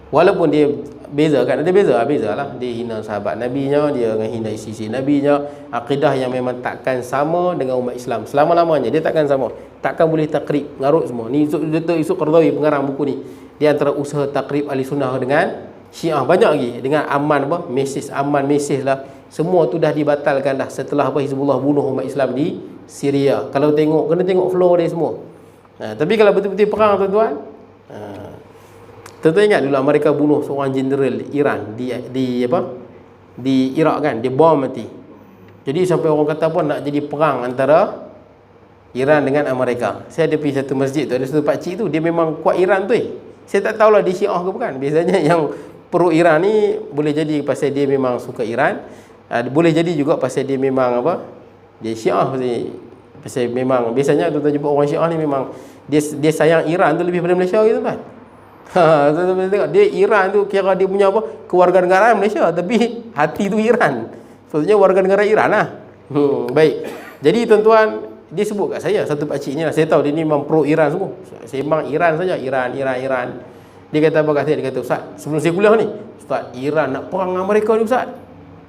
Walaupun dia beza kan, ada beza lah. Dia hina sahabat Nabi-nya, dia hina isi Nabi-nya. Akidah yang memang takkan sama dengan umat Islam selama-lamanya, dia takkan sama. Takkan boleh takrib, ngarut semua. Ni Dr. Yusuf Qaradawi pengarang buku ni. Dia antara usaha takrib ahli sunnah dengan Syiah banyak lagi. Dengan aman mesej lah. Semua tu dah dibatalkan dah setelah Hizbullah bunuh umat Islam di Syria. Kalau tengok, kena tengok flow dia semua. Tapi kalau betul-betul perang tuan-tuan, tentu ingat dulu Amerika bunuh seorang jeneral Iran di Iraq kan, dia bom mati. Jadi sampai orang kata pun nak jadi perang antara Iran dengan Amerika. Saya ada pergi satu masjid tu, ada satu pakcik tu, dia memang kuat Iran tu. Saya tak tahulah dia Syiah ke bukan. Biasanya yang pro Iran ni boleh jadi pasal dia memang suka Iran, boleh jadi juga pasal dia memang dia Syiah pasal memang biasanya tuan-tuan jumpa orang Syiah ni memang dia sayang Iran tu lebih pada Malaysia gitu kan. Tuan-tuan tengok, dia Iran tu kira dia punya kewarganegaraan Malaysia tapi hati tu Iran. Maksudnya warga negara Iran lah. Baik. Jadi tuan-tuan, dia sebut kat saya satu pakcik ni lah. Saya tahu dia ni memang pro Iran semua. Saya memang Iran saja, Iran. Dia kata apa kat saya? Dia kata, Ustaz, sebelum saya kuliah ni, Ustaz, Iran nak perang dengan Amerika ni Ustaz.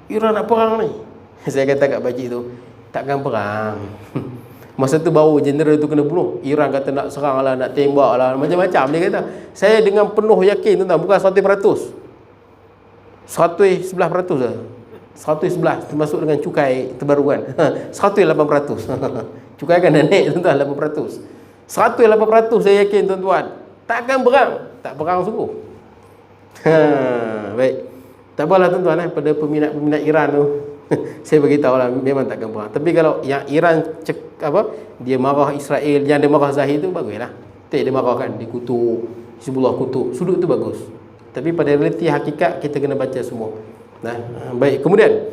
Iran nak perang ni. Saya kata kat pakcik tu, takkan perang. Masa tu baru jeneral tu kena bunuh. Iran kata nak serang lah, nak tembak lah, macam-macam dia kata. Saya dengan penuh yakin tuan-tuan, bukan 100%. 111% lah. 111 termasuk dengan cukai terbarukan. 108%. Cukai kan dah naik tuan-tuan 8%. 108% saya yakin tuan-tuan. takkan berang. Tak berang sungguh. Baik. Tak apalah tuan-tuan pada peminat-peminat Iran tu. Saya beritahu lah, memang takkan berang. Tapi kalau yang Iran dia marah Israel, yang dia marah Zahir tu baguslah. Tak dia marah kan, dia kutuk Hizbullah, kutuk sudut tu bagus. Tapi pada realiti hakikat kita kena baca semua. Baik, kemudian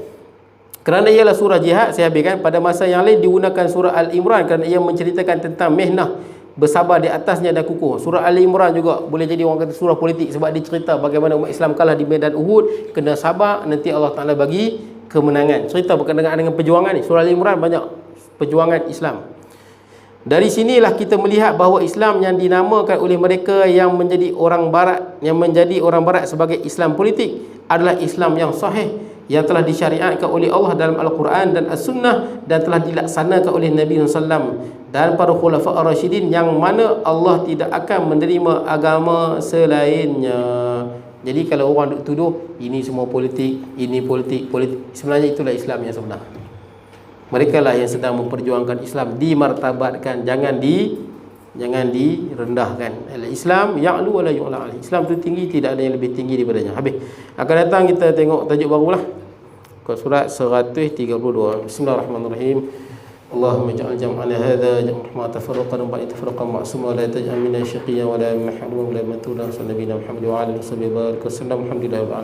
kerana ialah surah jihad, saya habiskan. Pada masa yang lain digunakan surah Al-Imran kerana ia menceritakan tentang mihnah, bersabar di atasnya dan kukuh. Surah Al-Imran juga boleh jadi orang kata surah politik, sebab dia cerita bagaimana umat Islam kalah di medan Uhud, kena sabar, nanti Allah Ta'ala bagi kemenangan. Cerita berkenaan dengan perjuangan ni. Surah Al-Imran banyak perjuangan Islam. Dari sinilah kita melihat bahawa Islam yang dinamakan oleh mereka yang menjadi orang barat sebagai Islam politik adalah Islam yang sahih, yang telah disyariatkan oleh Allah dalam Al-Quran dan As-Sunnah, dan telah dilaksanakan oleh Nabi SAW dan para khulafa ar-rasyidin, yang mana Allah tidak akan menerima agama selainnya. Jadi kalau orang duk tuduh ini semua politik, ini politik, sebenarnya itulah Islam yang sebenar. Mereka lah yang sedang memperjuangkan Islam, dimartabatkan, jangan direndahkan. Al-Islam ya'lu wa la yu'la alaihi. Islam tu tinggi, tidak ada yang lebih tinggi daripadanya. Habis. Akan datang kita tengok tajuk barulah. Surat 132. Bismillahirrahmanirrahim. Allahumma ja'al jam'ana hadha jam'an tafarraqan wa ba'd tafarraqan ma'suma, la taj'al minna shaqiyyan wa la mahruman wa la matuna. Sallallahu alaihi wa sallam Muhammad wa alihi wa sahbihi wa sallam. Alhamdulillah.